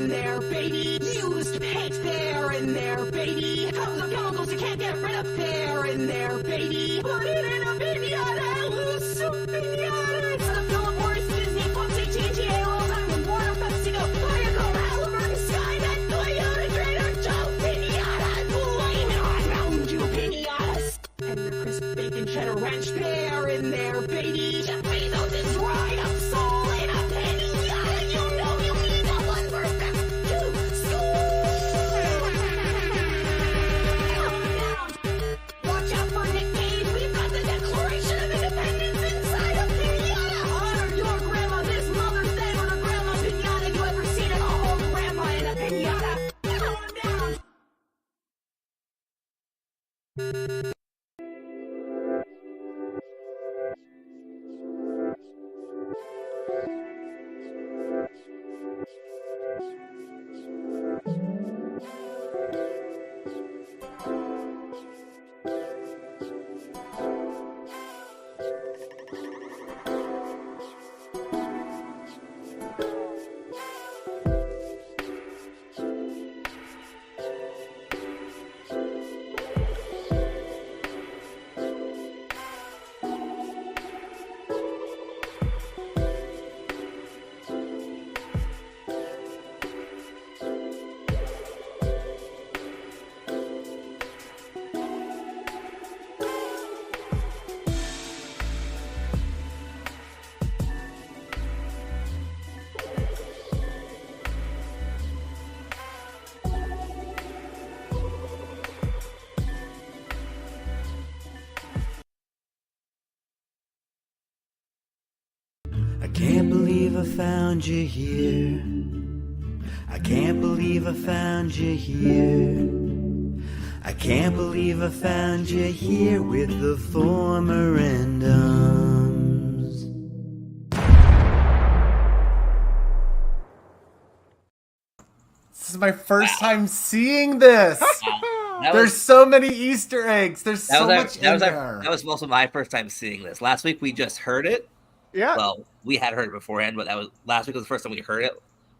in there, baby. Used paint there in there, baby. Tons of chemicals you can't get rid of there in there, baby. Put it in a pinata, loose pinata. It's the Philip Morris, Disney, Fox, AT&T, AOL, Time Warner, PepsiCo, Fireco, Halliburton, Skynet, Toyota, Trader Joe, pinata, laying around you, pinatas. And the crisp bacon cheddar ranch there in there, baby. Jeff Bezos is right up soul in a pinata. You know you need that one for best to school. Watch out for Nick Cage. We've got the Declaration of Independence inside a pinata. Honor your grandma this Mother's Day with a grandma pinata. You ever seen a whole grandma in a pinata? Calm down. I can't believe I found you here. I can't believe I found you here. I can't believe I found you here with the formerendums. This is my first time seeing this. There's so many Easter eggs. There's so much in there. That was also my first time seeing this. Last week we just heard it. Yeah. Well, we had heard it beforehand, but last week was the first time we heard it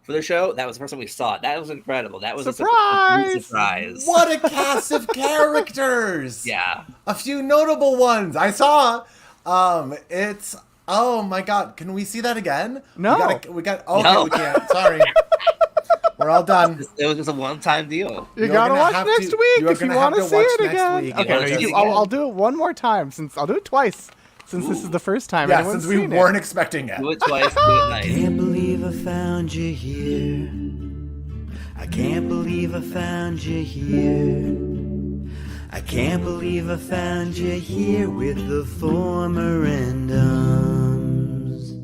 for the show. That was the first time we saw it. That was incredible. That was Surprise! a surprise. What a cast of characters. Yeah. A few notable ones I saw. It's oh my god. Can we see that again? No. We can't. Sorry. We're all done. It was just a one-time deal. You gotta watch next week if you want to see it again. Okay, I'll do it one more time. I'll do it twice. Since this is the first time anyone's since we seen weren't expecting it. Do it twice, do it nice. Can't believe I found you here. I can't believe I found you here. I can't believe I found you here with the formerendums.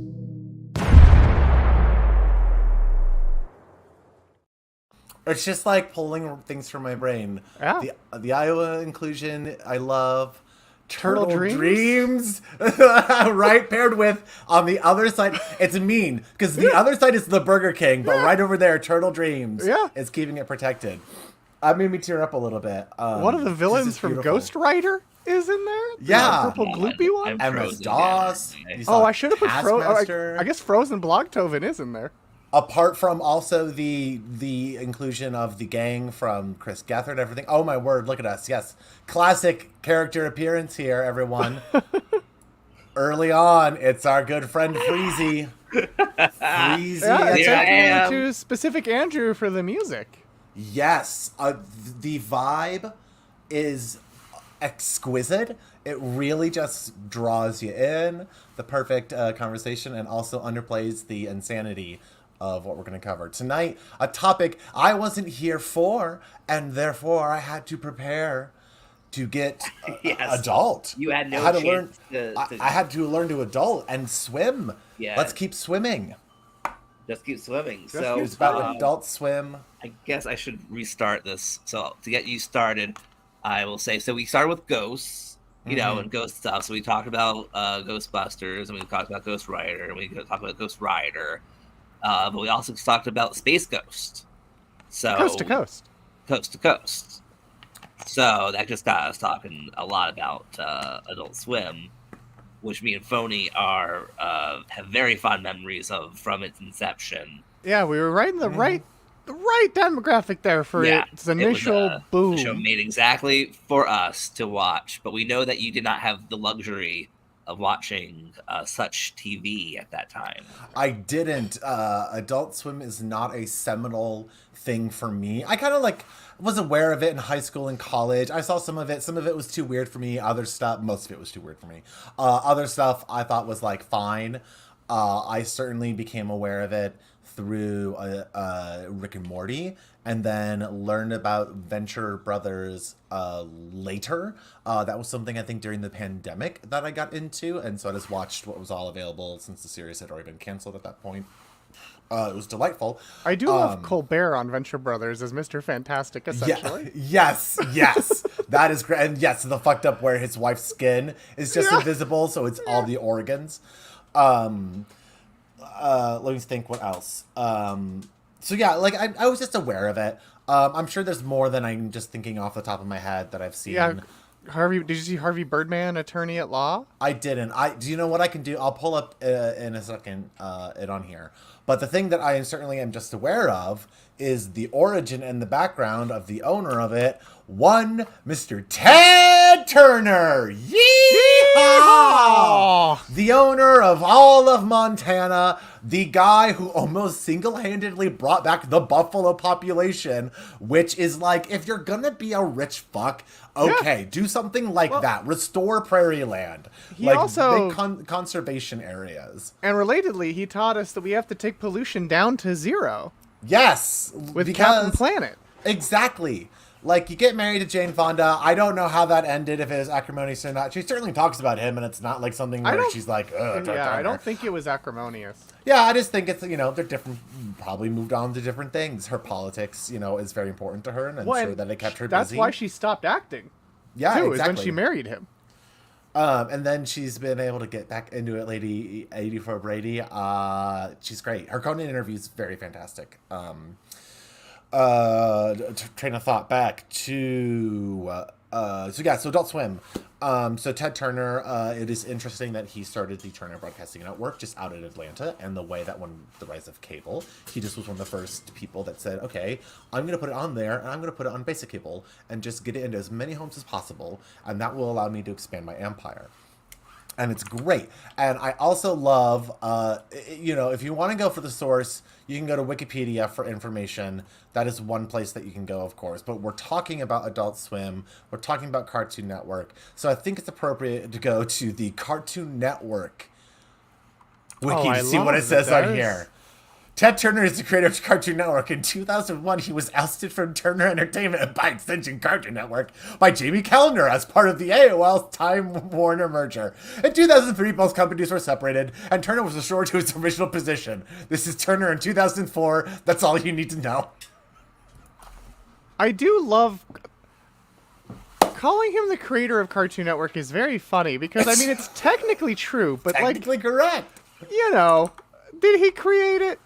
It's just like pulling things from my brain. Yeah. The Iowa inclusion, I love. Turtle Dreams, right? Paired with, on the other side, it's mean, because the other side is the Burger King, but right over there, Turtle Dreams is keeping it protected. That made me tear up a little bit. One of the villains from Ghost Rider is in there? Yeah. The purple gloopy one? MS-DOS. I should have put Frozen. I guess Frozen Blogthoven is in there. Apart from also the inclusion of the gang from Chris Gethard and everything. Oh my word, look at us. Yes. Classic character appearance here, everyone. Early on, it's our good friend Freezy. Freezy. Yeah, thank you to Specific Andrew for the music. Yes. The vibe is exquisite. It really just draws you in. The perfect conversation, and also underplays the insanity of what we're going to cover tonight. A topic I wasn't here for, and therefore I had to prepare to get adult. You had no chance I had to learn to adult and swim. Yeah. Let's keep swimming. Just keep swimming. It's about Adult Swim. I guess I should restart this. So to get you started, I will say, so we started with ghosts, you know, and ghost stuff. So we talked about Ghostbusters, and we talked about Ghost Rider, and we talked about Ghost Rider. But we also talked about Space Ghost. So Coast to Coast. Coast to Coast. So that just got us talking a lot about Adult Swim, which me and Phoney have very fond memories of from its inception. Yeah, we were right in the right right demographic there for its initial boom. The show made exactly for us to watch, but we know that you did not have the luxury of watching such TV at that time. I didn't. Adult Swim is not a seminal thing for me. I kind of like was aware of it in high school and college. I saw some of it. Some of it was too weird for me. Other stuff, most of it was too weird for me. Other stuff I thought was like fine. I certainly became aware of it through Rick and Morty, and then learned about Venture Brothers later. That was something I think during the pandemic that I got into, and so I just watched what was all available since the series had already been canceled at that point. It was delightful. I do love Colbert on Venture Brothers as Mr. Fantastic, essentially. Yes. That is great. And yes, the fucked up where his wife's skin is just invisible, so it's all the organs. Let me think what else. So yeah, like I was just aware of it. I'm sure there's more than I'm just thinking off the top of my head that I've seen. Yeah. Harvey, did you see Harvey Birdman, Attorney at Law? I didn't. Do you know what I can do? I'll pull up in a second it on here. But the thing that I certainly am just aware of is the origin and the background of the owner of it, one Mr. Ted Turner. Yeehaw! The owner of all of Montana, the guy who almost single-handedly brought back the buffalo population, which is like, if you're gonna be a rich fuck, okay, do something like that. Restore prairie land. He also, big conservation areas. And relatedly, he taught us that we have to take pollution down to zero. Yes. With Captain Planet. Exactly. Like, you get married to Jane Fonda. I don't know how that ended, if it was acrimonious or not. She certainly talks about him, and it's not like something where she's like, ugh. Yeah, I don't think it was acrimonious. Yeah, I just think it's, they're different, probably moved on to different things. Her politics, is very important to her, and I'm sure that it kept her busy. That's why she stopped acting. Yeah, too, exactly. Is when she married him. And then she's been able to get back into it, Lady 84 Brady. She's great. Her Conan interview is very fantastic. Train of thought back to so Adult Swim. So Ted Turner, it is interesting that he started the Turner Broadcasting Network just out in Atlanta, and the way that when the rise of cable, he just was one of the first people that said, okay, I'm going to put it on there, and I'm going to put it on basic cable, and just get it into as many homes as possible, and that will allow me to expand my empire. And it's great. And I also love, if you want to go for the source, you can go to Wikipedia for information. That is one place that you can go, of course. But we're talking about Adult Swim. We're talking about Cartoon Network. So I think it's appropriate to go to the Cartoon Network wiki to see what it says on here. Ted Turner is the creator of Cartoon Network. In 2001, he was ousted from Turner Entertainment and by extension Cartoon Network by Jamie Kellner as part of the AOL Time Warner merger. In 2003, both companies were separated, and Turner was restored to his original position. This is Turner in 2004. That's all you need to know. I do love... Calling him the creator of Cartoon Network is very funny, because, it's technically true, but technically correct. Did he create it?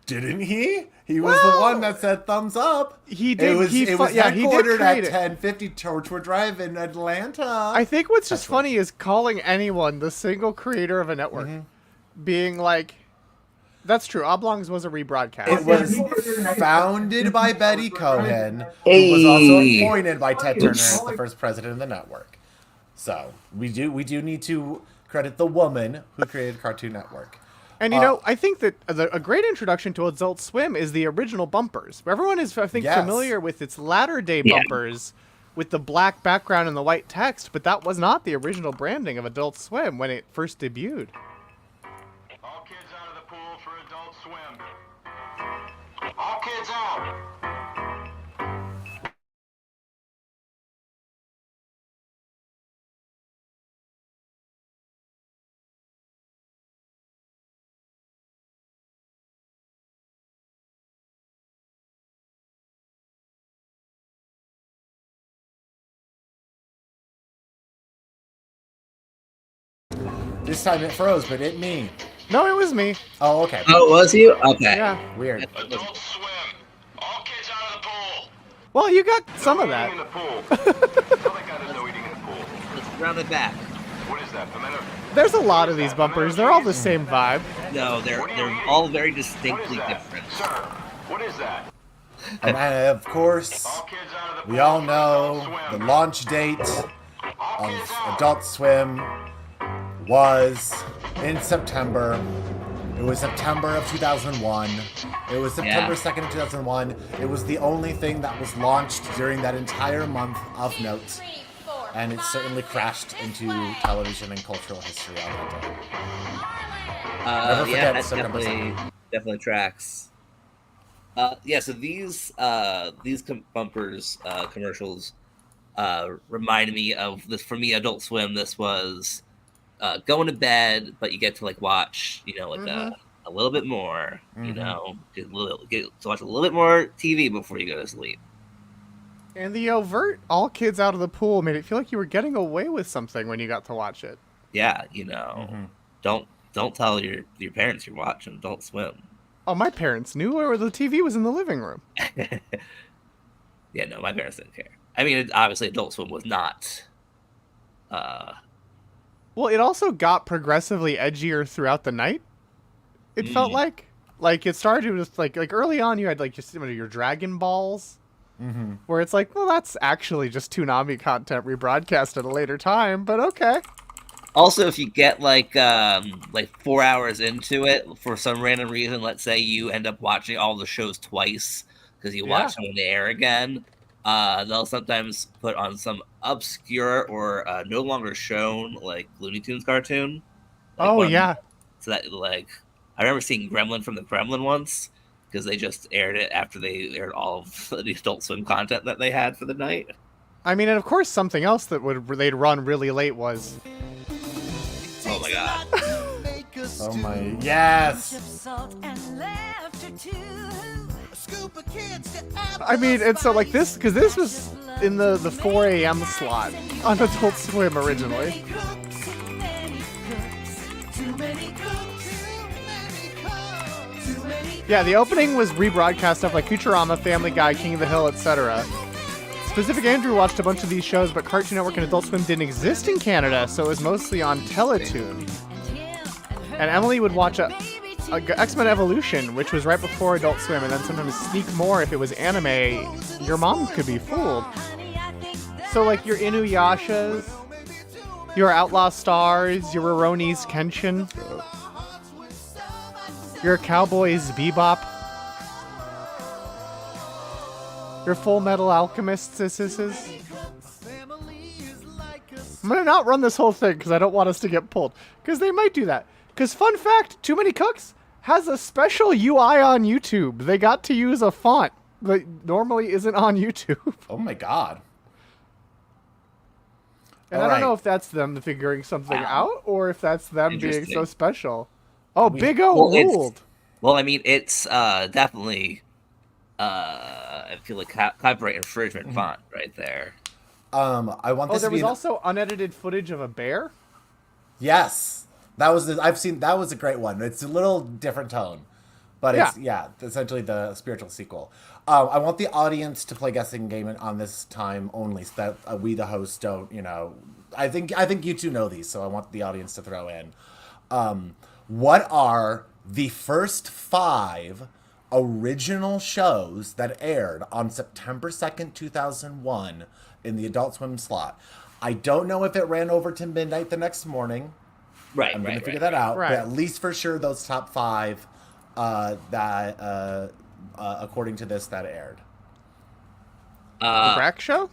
Didn't he? He was the one that said thumbs up. He did. It was headquartered at 1050 Torchwood Drive in Atlanta. I think what's just funny is calling anyone the single creator of a network, being like, that's true. Oblongs was a rebroadcast. It was founded by Betty Cohen, who was also appointed by Ted Turner as the first president of the network. So we do need to credit the woman who created Cartoon Network. And, I think that a great introduction to Adult Swim is the original bumpers. Everyone is, I think, familiar with its latter-day bumpers with the black background and the white text, but that was not the original branding of Adult Swim when it first debuted. All kids out of the pool for Adult Swim. All kids out. This time it froze, but it me. No, it was me. Oh, okay. Oh, it was you? Okay. Yeah. Weird. Adult Swim. All kids out of the pool. Well, you got some of that. Eating in the pool. Tell that guy there's no eating in the pool. Let's round it back. What is that? Pimento? There's a lot of these bumpers. They're all the same vibe. No, they're all very What is distinctly that? different. Sir, what is that? And of course, All kids out of the we pool all for know Adult the Swim. launch date All of kids out. Adult Swim was in September. It was September of 2001. It was September 2nd of 2001. It was the only thing that was launched during that entire month of note. And it certainly crashed into television and cultural history on that day. Never Yeah, forget that's September 2nd. definitely tracks. Yeah, so these bumpers commercials reminded me of this. For me, Adult Swim, this was going to bed, but you get to like watch, a little bit more. Get to watch a little bit more TV before you go to sleep. And the overt all kids out of the pool made it feel like you were getting away with something when you got to watch it. Yeah, don't tell your parents you're watching Adult Swim. Oh, my parents knew where the TV was in the living room. Yeah, no, my parents didn't care. I mean, obviously, Adult Swim was not. Well, it also got progressively edgier throughout the night. It felt like it started with like early on you had like just your Dragon Balls, where it's like, well, that's actually just Toonami content rebroadcast at a later time, but okay. Also, if you get like 4 hours into it for some random reason, let's say you end up watching all the shows twice because you watch them when they air again, they'll sometimes put on some obscure or no longer shown like Looney Tunes cartoon. So that I remember seeing Gremlin from the Kremlin once because they just aired it after they aired all of the Adult Swim content that they had for the night. I mean, and of course, something else that they'd run really late was. Oh my god. Oh my, yes! I mean, and so like this, because this was in the 4 a.m. slot on Adult Swim originally. Yeah, the opening was rebroadcast stuff like Futurama, Family Guy, King of the Hill, etc. Specific Andrew watched a bunch of these shows, but Cartoon Network and Adult Swim didn't exist in Canada, so it was mostly on Teletoon. And Emily would watch a X-Men Evolution, which was right before Adult Swim, and then sometimes sneak more if it was anime. Your mom could be fooled. So like your Inuyashas, your Outlaw Stars, your Rurouni's Kenshin, your Cowboys Bebop, your Full Metal Alchemists. I'm gonna not run this whole thing because I don't want us to get pulled, because they might do that. Because fun fact, Too Many Cooks has a special UI on YouTube. They got to use a font that normally isn't on YouTube. Oh my god. And I don't know if that's them figuring something out or if that's them being so special. Oh, Big O ruled. Well, I mean, it's definitely, I feel like copyright infringement font right there. I want this there to be was also unedited footage of a bear? Yes. That was that was a great one. It's a little different tone. But it's essentially the spiritual sequel. I want the audience to play guessing game on this time only, so that we, the hosts, don't. I think you two know these, so I want the audience to throw in. What are the first 5 original shows that aired on September 2nd, 2001, in the Adult Swim slot? I don't know if it ran over to midnight the next morning. Right. I'm going to figure that out. Right. But at least for sure, those top 5 that, according to this, that aired. The Brack Show?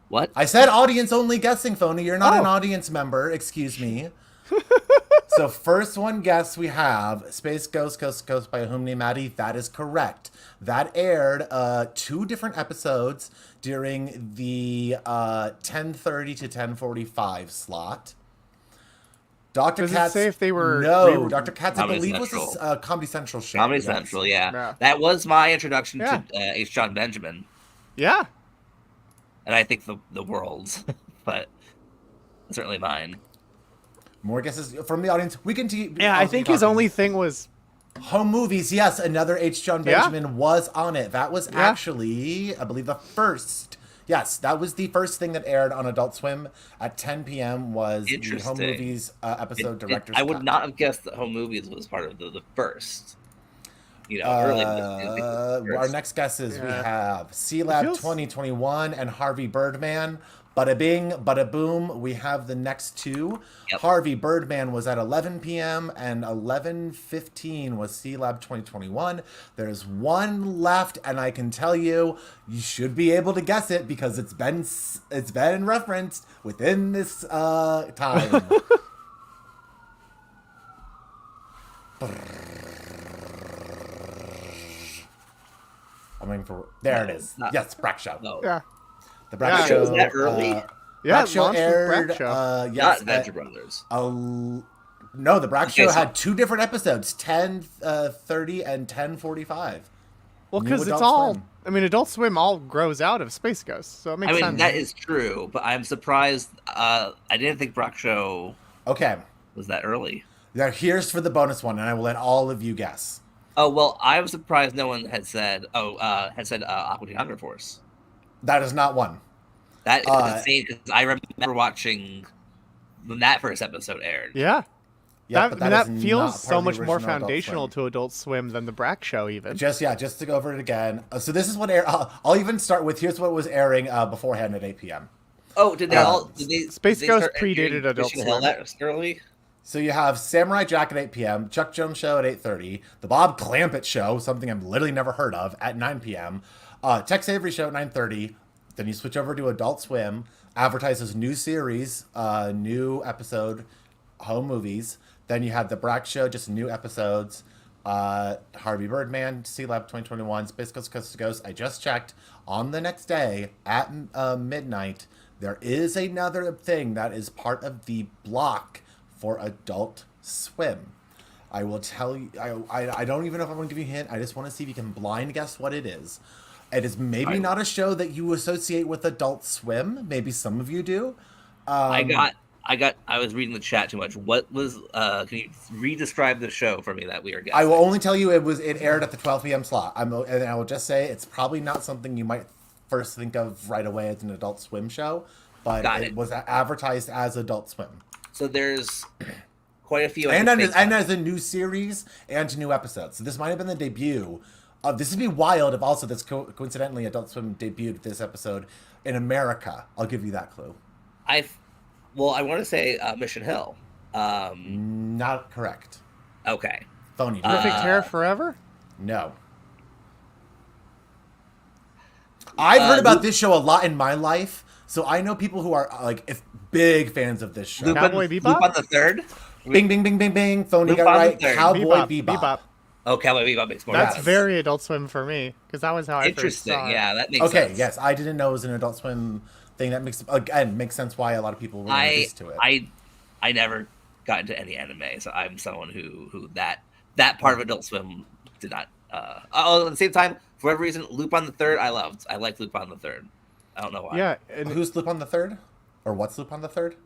What? I said audience only guessing, Phoney. You're not an audience member. Excuse me. So first one guess we have Space Ghost by Humni Maddie. That is correct. That aired 2 different episodes during the 10:30 to 10:45 slot. Dr. Does Katz, it say if they were... No, Dr. Katz, I Comedy believe, Central. was a Comedy Central show. Comedy yes. Central, yeah. Yeah. That was my introduction to H. John Benjamin. Yeah. And I think the world's, but certainly mine. More guesses from the audience. We can I think his only thing was... Home movies. Yes, another H. John Benjamin was on it. That was actually, I believe, the first. Yes, that was the first thing that aired on Adult Swim at 10 p.m. was the Home Movies episode Director's I would Cut. not have guessed that Home Movies was part of the first. early. Our next guesses we have C-Lab feels... 2021 and Harvey Birdman. Bada bing, bada boom. We have the next two. Yep. Harvey Birdman was at 11 p.m. and 11:15 was C-Lab 2021. There's one left, and I can tell you, you should be able to guess it because it's been referenced within this time. I'm waiting for. There it is. Yes, Brack Show. No. Yeah. The Brack Show Show. was that early? Yeah, Brack Show launched with aired. Brack Show. Yes, Not Venture Brothers. no, the Brack Okay, Show so- had two different episodes: 10:30 and 10:45. Well, New because it's Adult all. Swim. I mean, Adult Swim all grows out of Space Ghost, so it makes I mean, sense. that is true, but I'm surprised. I didn't think Brock Show Okay, was that early. now here's for the bonus one, and I will let all of you guess. Oh well, I was surprised no one had said. Aqua Teen Hunger Force. That is not one. That is insane because I remember watching when that first episode aired. Yeah. Yeah, that is feels not so part of the much more original Adult foundational Swim. to Adult Swim than the Brack Show, even. Just to go over it again. So this is what aired. I'll even start with here's what was airing beforehand at 8 p.m. Oh, did they all? Did they, Space did they Ghost start airing predated Adult Fishing Hell Swim. that early? So you have Samurai Jack at 8 p.m., Chuck Jones Show at 8:30, The Bob Clampett Show, something I've literally never heard of, at 9 p.m., Tex Avery Show at 9:30. Then you switch over to Adult Swim, advertises new series, new episode, home movies. Then you have The Brack Show, just new episodes, Harvey Birdman, C-Lab 2021, Space Ghost Coast to Ghost. I just checked. On the next day at midnight, there is another thing that is part of the block for Adult Swim. I will tell you, I don't even know if I want to give you a hint. I just want to see if you can blind guess what it is. It is maybe not a show that you associate with Adult Swim. Maybe some of you do. I was reading the chat too much. What was? Can you re-describe the show for me that we are guessing? I will only tell you it aired at the 12 p.m. slot. And I will just say it's probably not something you might first think of right away as an Adult Swim show, but it was advertised as Adult Swim. So there's quite a few. And as a new series and new episodes. So this might have been the debut. This would be wild if also this coincidentally Adult Swim debuted this episode in America. I'll give you that clue. I want to say Mission Hill. Not correct. Okay. Phoney. Perfect Hair Forever? No. I've heard about this show a lot in my life, so I know people who are big fans of this show. Cowboy Bebop? Lupin the Third. Bing, bing, bing, bing, bing. Phoney got it right. Cowboy Bebop. Oh, Cowboy Bebop makes more That's sense. very Adult Swim for me, because that was how I first Interesting. saw it. Yeah, that makes sense. Okay, yes, I didn't know it was an Adult Swim thing. That makes sense why a lot of people were used to it. I never got into any anime, so I'm someone who that part of Adult Swim did not. At the same time, for whatever reason, Lupin the Third I loved. I liked Lupin the Third. I don't know why. Yeah. And Who's Lupin the Third? Or what's Lupin the Third?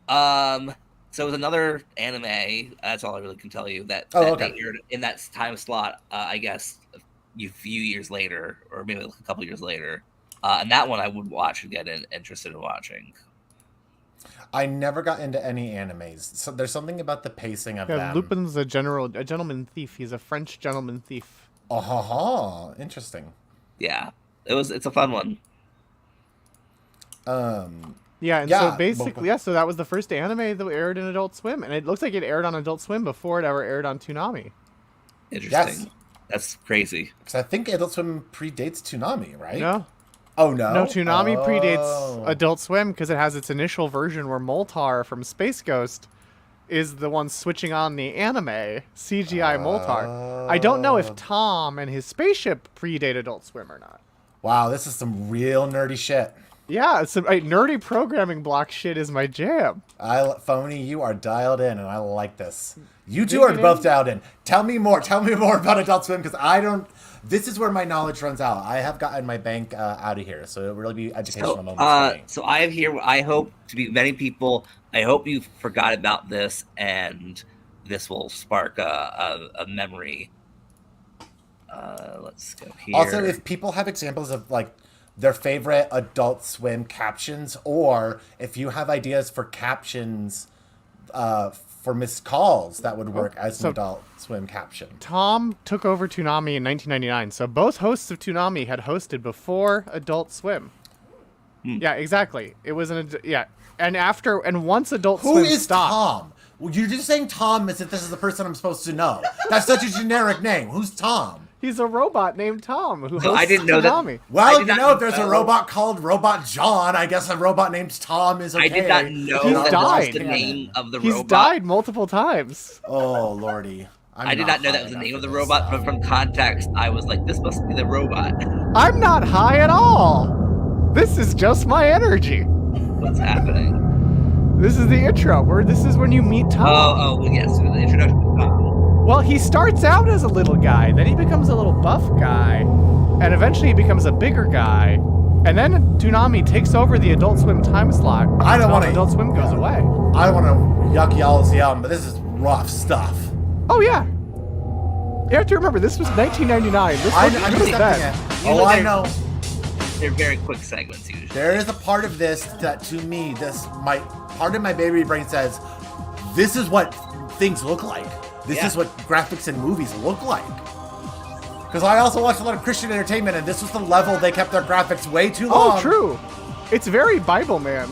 So it was another anime. That's all I really can tell you. That they aired in that time slot. I guess a few years later, or maybe a couple years later. And that one I would watch and get interested in watching. I never got into any animes. So there's something about the pacing of them. Lupin's a gentleman thief. He's a French gentleman thief. Oh, interesting. Yeah, it's a fun one. So basically, so that was the first anime that aired in Adult Swim, and it looks like it aired on Adult Swim before it ever aired on Toonami. Interesting. Yes. That's crazy. Because I think Adult Swim predates Toonami, right? No. Oh, no? No, Toonami predates Adult Swim because it has its initial version where Moltar from Space Ghost is the one switching on the anime, CGI Moltar. I don't know if Tom and his spaceship predate Adult Swim or not. Wow, this is some real nerdy shit. Yeah, some nerdy programming block shit is my jam. Phoney, you are dialed in, and I like this. You two are both dialed in. Tell me more about Adult Swim, because I don't... This is where my knowledge runs out. I have gotten my bank out of here, so it'll really be educational moment for me. So I have here, I hope to be many people, I hope you forgot about this, and this will spark a memory. Let's go here. Also, if people have examples of, their favorite Adult Swim captions, or if you have ideas for captions for missed calls that would work as so- an Adult Swim caption. Tom took over Toonami in 1999, so both hosts of Toonami had hosted before Adult Swim. Yeah, exactly. It was and once Adult Who Swim is stopped. Tom? Well, you're just saying Tom as if this is the person I'm supposed to know. That's such a generic name. Who's Tom? He's a robot named Tom who hosts I didn't know that- Toonami. Well, did you not know, if there's a know- robot called Robot John, I guess a robot named Tom is okay. I did not know He's that died. was the name of the He's robot. died multiple times. Oh, lordy. I did not know that was the name of the robot, but from context, I was like, this must be the robot. I'm not high at all. This is just my energy. What's happening? This is the intro. This is when you meet Tom. Oh, yes, the introduction to Tom. Well, he starts out as a little guy, then he becomes a little buff guy, and eventually he becomes a bigger guy. And then Toonami takes over the Adult Swim time slot. I don't until wanna- Adult Swim goes away. I don't want to yuck y'all's yum, but this is rough stuff. Oh yeah. You have to remember, this was 1999. This I'm wasn't accepting bad. it. You Oh, know I they're- know. They're very quick segments usually. There is a part of this that, to me, part of my baby brain says, this is what things look like. This Yeah. is what graphics in movies look like. Because I also watched a lot of Christian entertainment, and this was the level they kept their graphics way too long. Oh, true. It's very Bible Man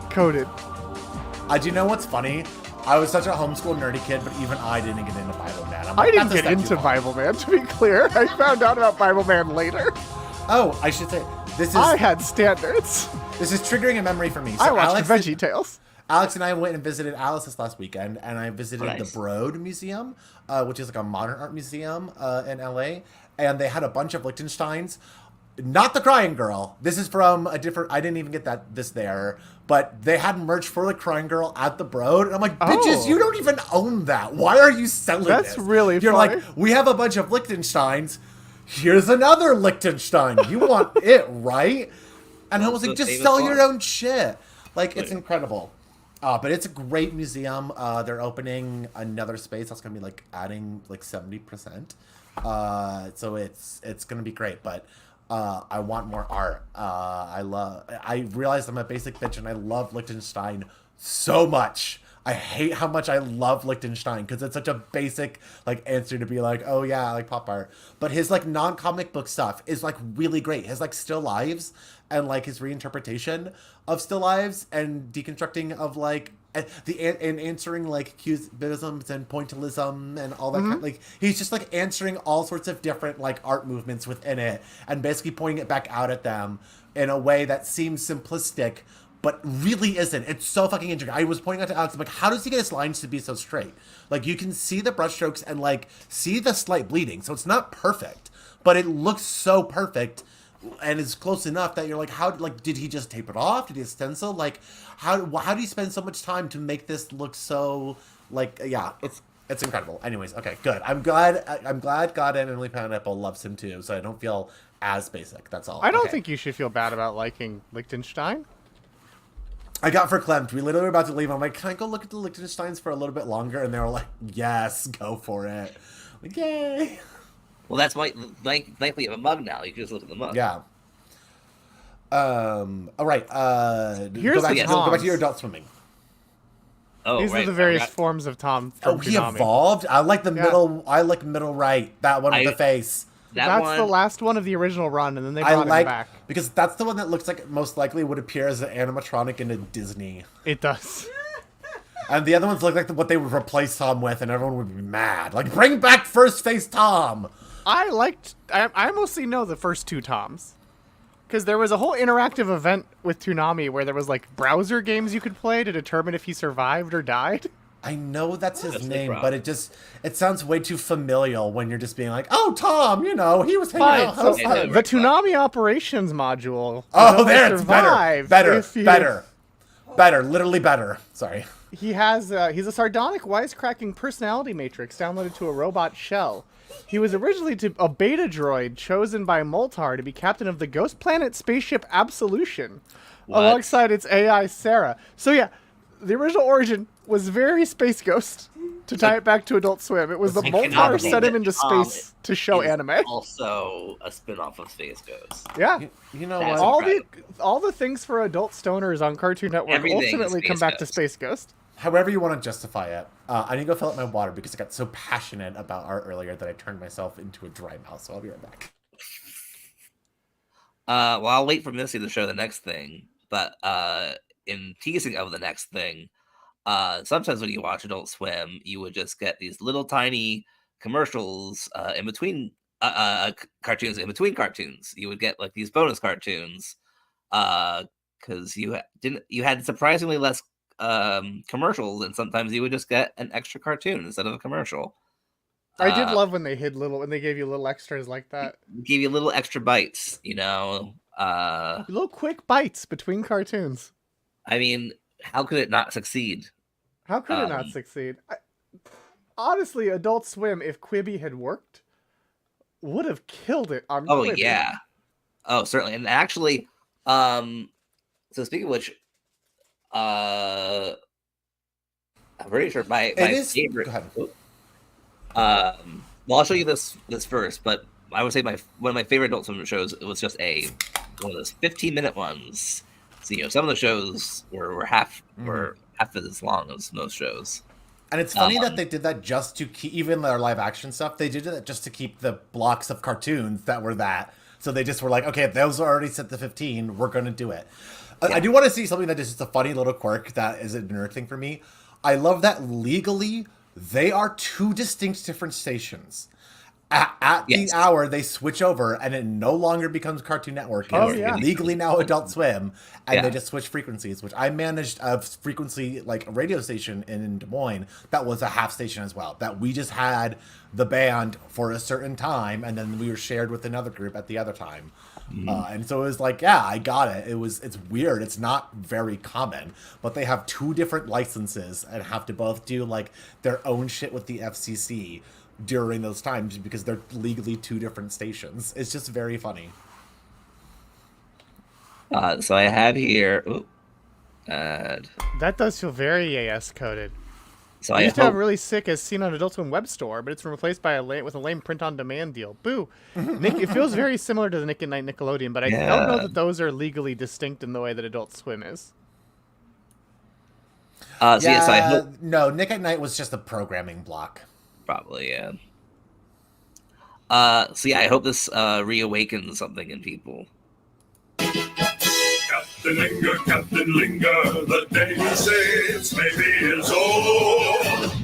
coded. Do you know what's funny? I was such a homeschool nerdy kid, but even I didn't get into Bible Man. I'm I like, didn't that's a get step too into far. Bible Man, to be clear. I found out about Bible Man later. Oh, I should say, this I is had standards. triggering a memory for me. So I watched Alex, Veggie Tales. Alex and I went and visited Alice this last weekend, and I visited Nice. the Broad Museum, which is like a modern art museum in LA, and they had a bunch of Liechtensteins. Not the Crying Girl. This is from a different. I didn't even get this there, but they had merch for the Crying Girl at the Broad, and I'm like, bitches, Oh. you don't even own that. Why are you selling That's this? really You're funny. like, we have a bunch of Liechtensteins. Here's another Liechtenstein. You want it, right? And I was like, The just famous sell your one. own shit. Like, it's incredible. But it's a great museum. They're opening another space that's gonna be like adding like 70%. So it's gonna be great. But I want more art. I realized I'm a basic bitch and I love Liechtenstein so much. I hate how much I love Liechtenstein because it's such a basic like answer to be like, oh yeah, I like pop art. But his like non-comic book stuff is like really great. His like still lives and like his reinterpretation of still lives and deconstructing of like and answering like cubisms and pointillism and all that kind like he's just like answering all sorts of different like art movements within it and basically pointing it back out at them in a way that seems simplistic but really isn't. It's so fucking interesting. I was pointing out to Alex, I'm like, how does he get his lines to be so straight? Like, you can see the brushstrokes and, like, see the slight bleeding. So it's not perfect, but it looks so perfect and is close enough that you're like, how, like, did he just tape it off? Did he stencil? Like, how do you spend so much time to make this look so, like, yeah, it's incredible. Anyways, okay, good. I'm glad God and Emily Pineapple loves him, too, so I don't feel as basic. That's all. I don't Okay. think you should feel bad about liking Liechtenstein. I got verklempt. We literally were about to leave. I'm like, can I go look at the Liechtensteins for a little bit longer? And they were like, yes, go for it. Like, yay. Well, that's why, thankfully, you have a mug now. You can just look at the mug. Yeah. All right. Here's go back, the go back to your Toms. adult swimming. Oh, These right. are the various I forgot. forms of Tom Oh, from he Toonami. evolved. I like the Yeah. middle. I like middle right. That one with I- the face. That That's one, the last one of the original run, and then they I brought like him back. because that's the one that looks like it most likely would appear as an animatronic in a Disney. It does. And the other ones look like what they would replace Tom with, and everyone would be mad. Like, bring back first face Tom. I mostly know the first two Toms. Because there was a whole interactive event with Toonami where there was like browser games you could play to determine if he survived or died. I know that's his That's the name, problem. but it sounds way too familial when you're just being like, oh, Tom, he was hanging Fine, out. so Yeah, outside." the Toonami operations module. Oh, will only there, it's survive better, if you- better, literally better. Sorry. He has he's a sardonic, wisecracking personality matrix downloaded to a robot shell. He was originally a beta droid chosen by Moltar to be captain of the Ghost Planet spaceship Absolution, What? alongside its AI Sarah. So yeah, the original origin was very Space Ghost. To tie it back to Adult Swim, it was the I cannot Moltar believe sent him that into Tom space to show is anime. Also, a spin-off of Space Ghost. Yeah. You know That's what? All the things for adult stoners on Cartoon Network Everything is ultimately come Space back to Ghost. Space Ghost. However you want to justify it, I need to go fill up my water because I got so passionate about art earlier that I turned myself into a dry mouth. So I'll be right back. Well, I'll wait for Missy to show the next thing. But in teasing of the next thing, sometimes when you watch Adult Swim, you would just get these little tiny commercials in between cartoons. In between cartoons, you would get like these bonus cartoons because you had surprisingly less commercials, and sometimes you would just get an extra cartoon instead of a commercial. I did love when they gave you little extras like that. Give you little extra bites, little quick bites between cartoons. I mean, how could it not succeed? How could it not succeed? Honestly, Adult Swim, if Quibi had worked, would have killed it on Quibi. Yeah. Oh, certainly. And actually, so speaking of which, I'm pretty sure my favorite. Go ahead. Well, I'll show you this first, but I would say one of my favorite Adult Swim shows was just one of those 15-minute ones. So some of the shows were half as long as most shows. And it's funny that they did that just to keep, even their live action stuff, they did that just to keep the blocks of cartoons that were that. So they just were like, okay, those are already set to 15, we're going to do it. Yeah. I do want to see something that is just a funny little quirk that is a nerd thing for me. I love that legally, they are two distinct different stations. At the hour, they switch over, and it no longer becomes Cartoon Network. It's legally now Adult Swim, and they just switch frequencies, which I managed a frequency, like a radio station in Des Moines, that was a half station as well, that we just had the band for a certain time, and then we were shared with another group at the other time. And so it was like, yeah, I got it. It's weird. It's not very common, but they have two different licenses and have to both do like their own shit with the FCC during those times because they're legally two different stations. It's just very funny. So I have here. That does feel very AS coded. So I used to have really sick as seen on Adult Swim web store, but it's replaced by with a lame print-on-demand deal. Boo! Nick, it feels very similar to the Nick at Night Nickelodeon, but I don't know that those are legally distinct in the way that Adult Swim is. I hope... No, Nick at Night was just a programming block. Probably, yeah. I hope this reawakens something in people. Captain Linger, the day he saves maybe is old.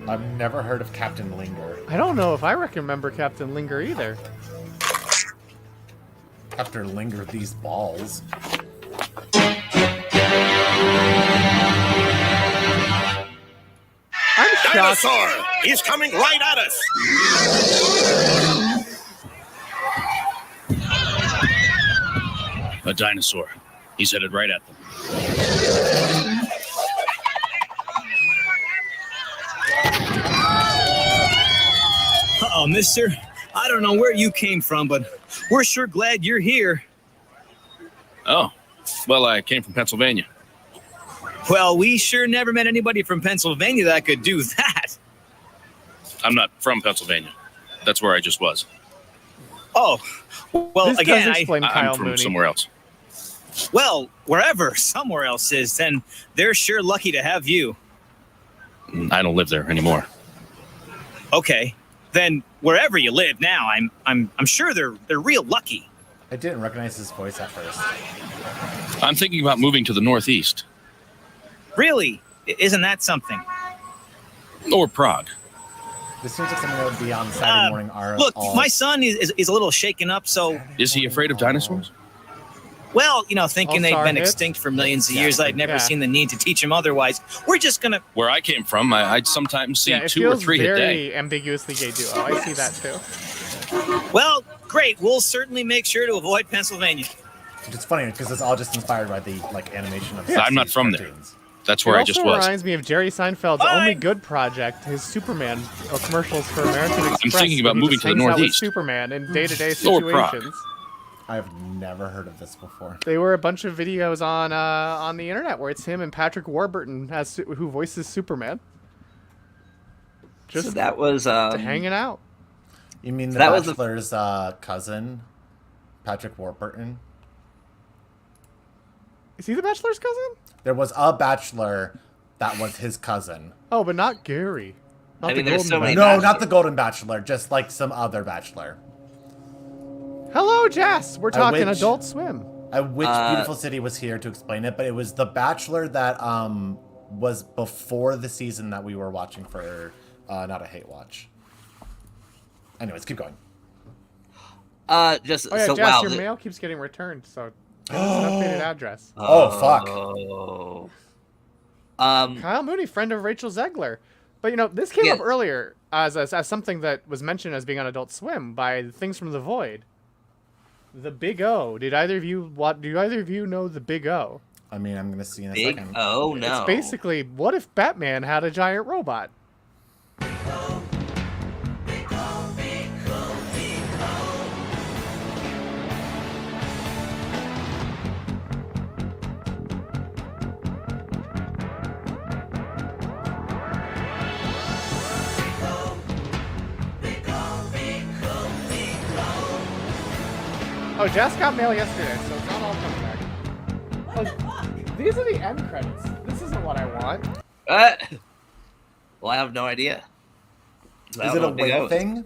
I've never heard of Captain Linger. I don't know if I remember Captain Linger either. Captain Linger these balls. I'm shocked. Dinosaur! He's coming right at us! A dinosaur. He's headed right at them. Uh-oh, mister. I don't know where you came from, but we're sure glad you're here. Oh, well, I came from Pennsylvania. Well, we sure never met anybody from Pennsylvania that could do that. I'm not from Pennsylvania. That's where I just was. Oh, well, this again, I'm from somewhere else. Well, wherever somewhere else is, then they're sure lucky to have you. I don't live there anymore. Okay, then wherever you live now, I'm sure they're real lucky. I didn't recognize his voice at first. I'm thinking about moving to the Northeast. Really? Isn't that something? Or Prague. This seems like something that would be on Saturday morning. Look, my son is a little shaken up, so... Is he afraid of dinosaurs? Well, thinking they'd been extinct for millions of years, I'd never seen the need to teach him otherwise. We're just gonna... Where I came from, I'd sometimes see 2 or 3 a day. It feels very ambiguously gay duo. I see that too. Well, great. We'll certainly make sure to avoid Pennsylvania. It's funny because it's all just inspired by the animation of. I'm not from there. That's where I just was. It also reminds me of Jerry Seinfeld's only good project, his Superman commercials for American Express. I'm thinking about moving to the Northeast. Superman in day-to-day situations. I've never heard of this before. They were a bunch of videos on the internet where it's him and Patrick Warburton who voices Superman. Just so that was hanging out. You mean the Bachelor's cousin, Patrick Warburton? Is he the Bachelor's cousin? There was a Bachelor that was his cousin. Oh, but not Gary. Not I mean, the there's Golden so many Bachelor. No, not the Golden Bachelor, just like some other Bachelor. Hello, Jess. We're talking Which- Adult Swim. Which Beautiful City was here to explain it, but it was the Bachelor that was before the season that we were watching for Not a Hate Watch. Anyways, keep going. Just Oh yeah, so Jess, wow. your mail keeps getting returned, so give us an updated address. Oh, fuck. Oh. Kyle Mooney, friend of Rachel Zegler. But this came Yeah. up earlier as something that was mentioned as being on Adult Swim by Things from the Void. The Big O. Do either of you know the Big O? I mean, I'm gonna see in a Big second. Oh no. It's basically, what if Batman had a giant robot? Oh, Jess got mail yesterday, so it's not all coming back. Oh, these are the end credits. This isn't what I want. Well, I have no idea. I Is don't it know a what Big O weight is. thing?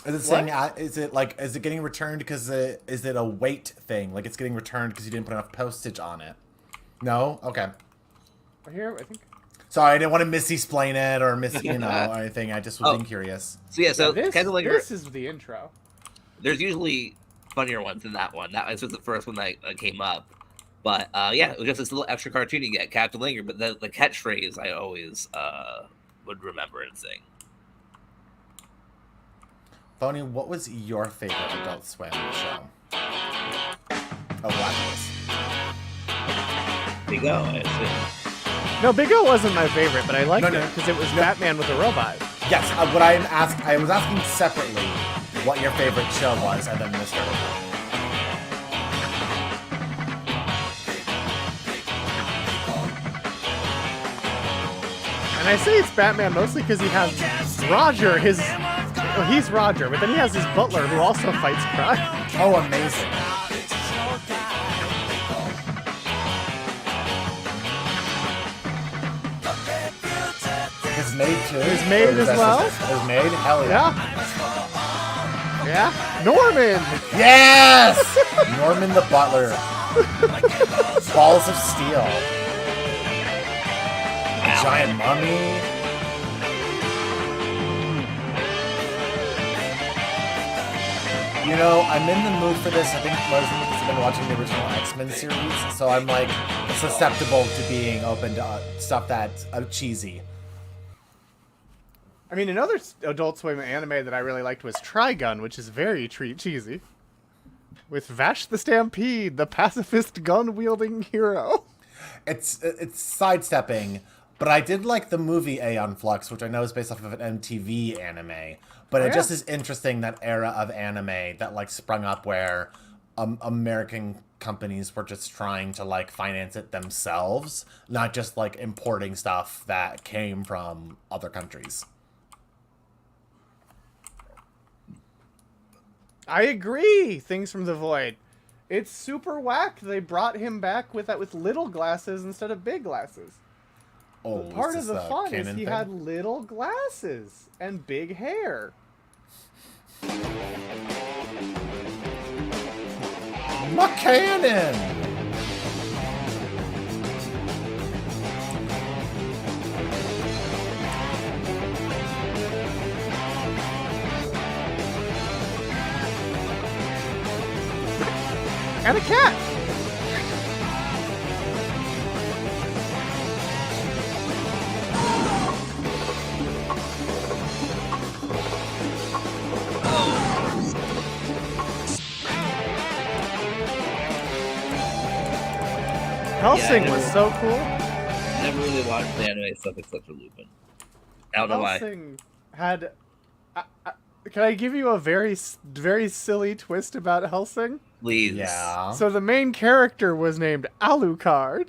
Is it saying? Is it getting returned because is it a weight thing? Like it's getting returned because you didn't put enough postage on it? No. Okay. Here, I think. Sorry, I didn't want to misexplain it or or anything. I just was being curious. So yeah, so this Kendall-Linger, is the intro. there's usually funnier ones than that one. That was just the first one that came up. But yeah, it was just this little extra cartoon you get, Captain Linger. But the catchphrase I always would remember and sing. Phoney, what was your favorite Adult Swim show? Oh, Blacklist. Big O, I assume. No, Big O wasn't my favorite, but I liked No, it because it was Batman with a robot. Yes. I was asking separately what your favorite show was, and then Mr. And I say it's Batman mostly because he has Roger, he's Roger, but then he has his butler who also fights crime. Oh, amazing. His maid too. His maid Or as well? His maid? Hell yeah. Yeah. Norman! Yes! Norman the Butler. Balls of Steel. A giant mummy. I'm in the mood for this. I think mostly because I've been watching the original X-Men series, so I'm like susceptible to being open to stuff that's cheesy. I mean, another Adult Swim anime that I really liked was Trigun, which is very cheesy. With Vash the Stampede, the pacifist gun-wielding hero. It's sidestepping, but I did like the movie Aeon Flux, which I know is based off of an MTV anime. But it just is interesting, that era of anime that like sprung up where American companies were just trying to like finance it themselves, not just like importing stuff that came from other countries. I agree. Things from the Void. It's super whack. They brought him back with little glasses instead of big glasses. Oh, Part of the fun is canon he thing? had little glasses and big hair. McCannon! And a cat. Hellsing was so cool. Never really watched the anime stuff except for Lupin. I don't know why. Hellsing had. Can I give you a very silly twist about Hellsing? Please. Yeah. So the main character was named Alucard,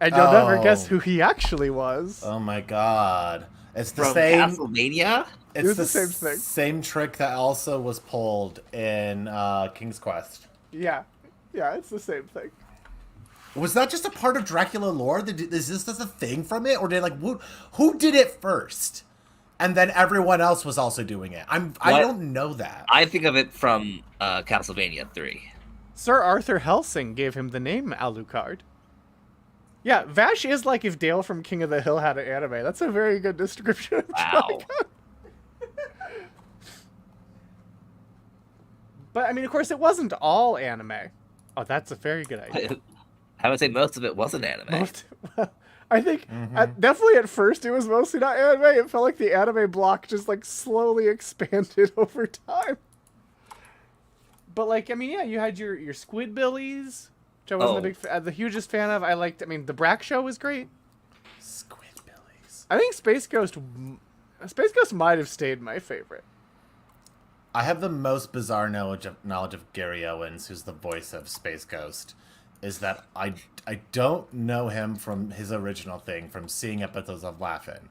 and you'll never guess Oh. who he actually was. Oh my god. It's the From same. Castlevania? It's was the the same thing. Same trick that also was pulled in King's Quest. Yeah, it's the same thing. Was that just a part of Dracula lore? Is this just a thing from it, or did like who did it first, and then everyone else was also doing it? I don't know that. I think of it from Castlevania 3. Sir Arthur Helsing gave him the name Alucard. Yeah, Vash is like if Dale from King of the Hill had an anime. That's a very good description of Wow. But, I mean, of course, it wasn't all anime. Oh, that's a very good idea. I would say most of it wasn't anime. I think, definitely at first, it was mostly not anime. It felt like the anime block just, like, slowly expanded over time. But, like, I mean, yeah, you had your Squidbillies, which I wasn't the hugest fan of. I liked, I mean, the Brack Show was great. Squidbillies. I think Space Ghost might have stayed my favorite. I have the most bizarre knowledge of Gary Owens, who's the voice of Space Ghost, is that I don't know him from his original thing, from seeing episodes of Laugh-In.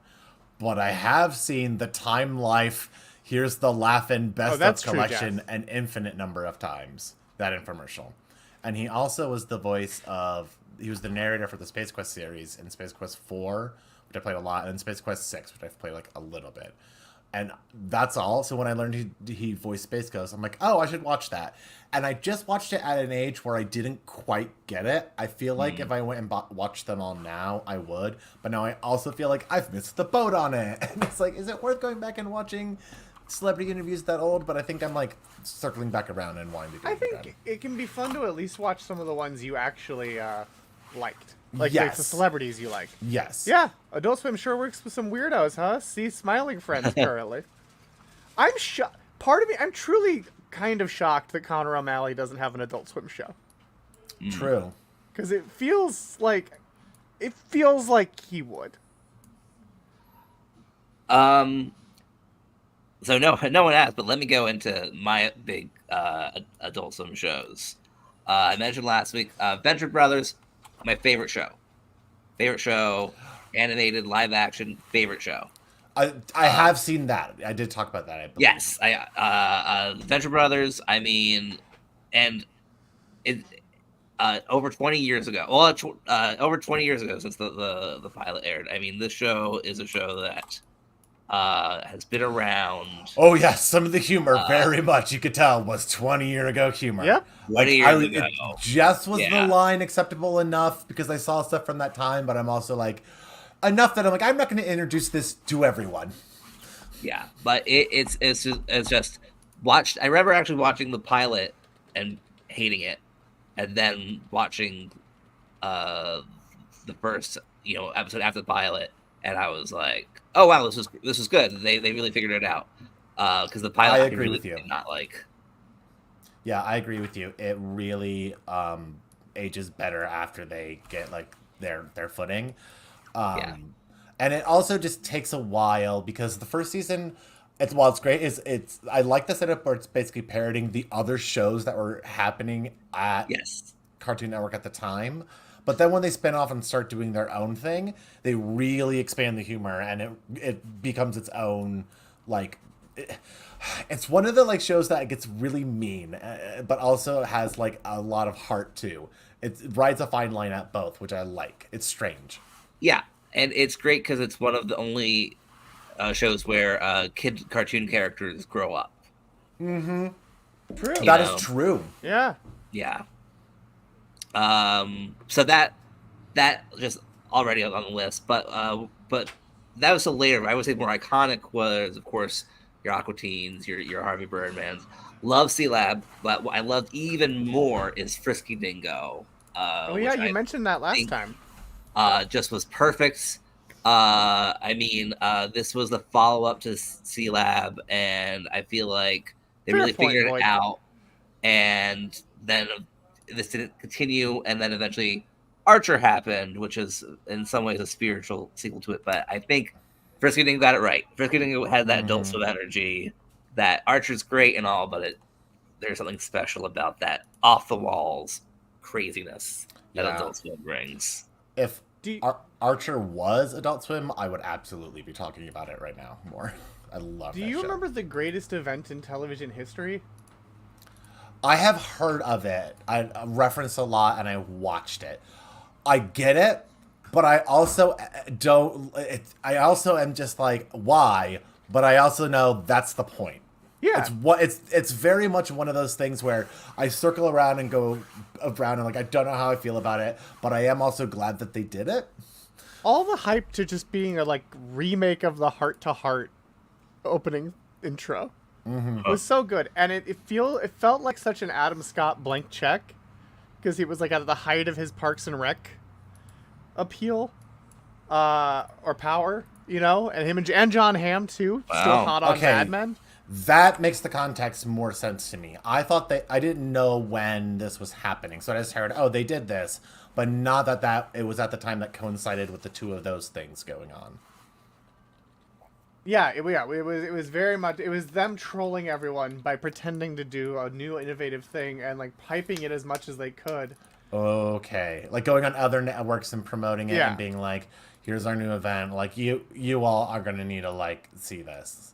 But I have seen the Time Life, Here's the Laugh-In Best of Collection an infinite number of times, that infomercial. And he also was the voice of, he was the narrator for the Space Quest series in Space Quest 4, which I played a lot, and Space Quest 6, which I've played like a little bit. And that's all. So when I learned he voiced Space Ghost, I'm like, oh, I should watch that. And I just watched it at an age where I didn't quite get it. I feel like if I went and watched them all now, I would. But now I also feel like I've missed the boat on it. And it's like, is it worth going back and watching celebrity interviews that old? But I think I'm like circling back around and wanting to do it. I think it can be fun to at least watch some of the ones you actually liked. Like the celebrities you like. Yes. Yeah. Adult Swim sure works with some weirdos, huh? See Smiling Friends currently. I'm shocked. Part of me, I'm truly kind of shocked that Connor O'Malley doesn't have an Adult Swim show. True. Because it feels like he would. So no one asked, but let me go into my big Adult Swim shows. I mentioned last week, Venture Brothers. My favorite show, animated, live action, favorite show. I have seen that. I did talk about that. I believe. Yes, Venture Brothers. I mean, and it over 20 years ago. Well, over 20 years ago since the pilot aired. I mean, this show is a show that has been around. Oh yes, some of the humor very much you could tell was 20-year ago humor. Yeah, 20 years ago. It just was the line acceptable enough because I saw stuff from that time, but I'm also like enough that I'm like I'm not going to introduce this to everyone. Yeah, but it's just watched. I remember actually watching the pilot and hating it, and then watching the first episode after the pilot, and I was like, oh wow, this is good. They really figured it out. Because the pilot, I agree with you. Did not like. Yeah, I agree with you. It really ages better after they get like their footing. And it also just takes a while because the first season, it's great. It's I like the setup where it's basically parroting the other shows that were happening at Cartoon Network at the time. But then when they spin off and start doing their own thing, they really expand the humor and it becomes its own, like, it's one of the like shows that gets really mean, but also has like a lot of heart too. It rides a fine line at both, which I like. It's strange. Yeah, and it's great because it's one of the only shows where kid cartoon characters grow up. Mm-hmm. True. That is true. Yeah. Yeah. So that just already on the list, but that was so later. I would say more iconic was, of course, your Aqua Teens, your Harvey Birdmans. Love C-Lab, but what I loved even more is Frisky Dingo. You mentioned that last time. Just was perfect. I mean, this was the follow-up to C-Lab, and I feel like they really figured it out. And then this didn't continue, and then eventually Archer happened, which is in some ways a spiritual sequel to it. But I think Frisky Dingo got it right. Frisky Dingo had that Adult Swim energy. That Archer's great and all, but there's something special about that off the walls craziness that Adult Swim brings. If Archer was Adult Swim, I would absolutely be talking about it right now more. I love. Do you remember the greatest event in television history? I have heard of it. I referenced a lot, and I watched it. I get it, but I also don't. I also am just like, why? But I also know that's the point. Yeah. It's very much one of those things where I circle around and go around and like I don't know how I feel about it, but I am also glad that they did it. All the hype to just being a like remake of the Heart to Heart opening intro was so good, and it felt like such an Adam Scott blank check because he was like at the height of his Parks and Rec appeal or power, you know, and him and John Hamm too, still hot on Mad Men. That makes the context more sense to me. I thought I didn't know when this was happening, so I just heard, oh, they did this, but not that it was at the time that coincided with the two of those things going on. Yeah, it was very much, it was them trolling everyone by pretending to do a new innovative thing and like hyping it as much as they could. Okay, like going on other networks and promoting it and being like, here's our new event, like you all are gonna need to like see this.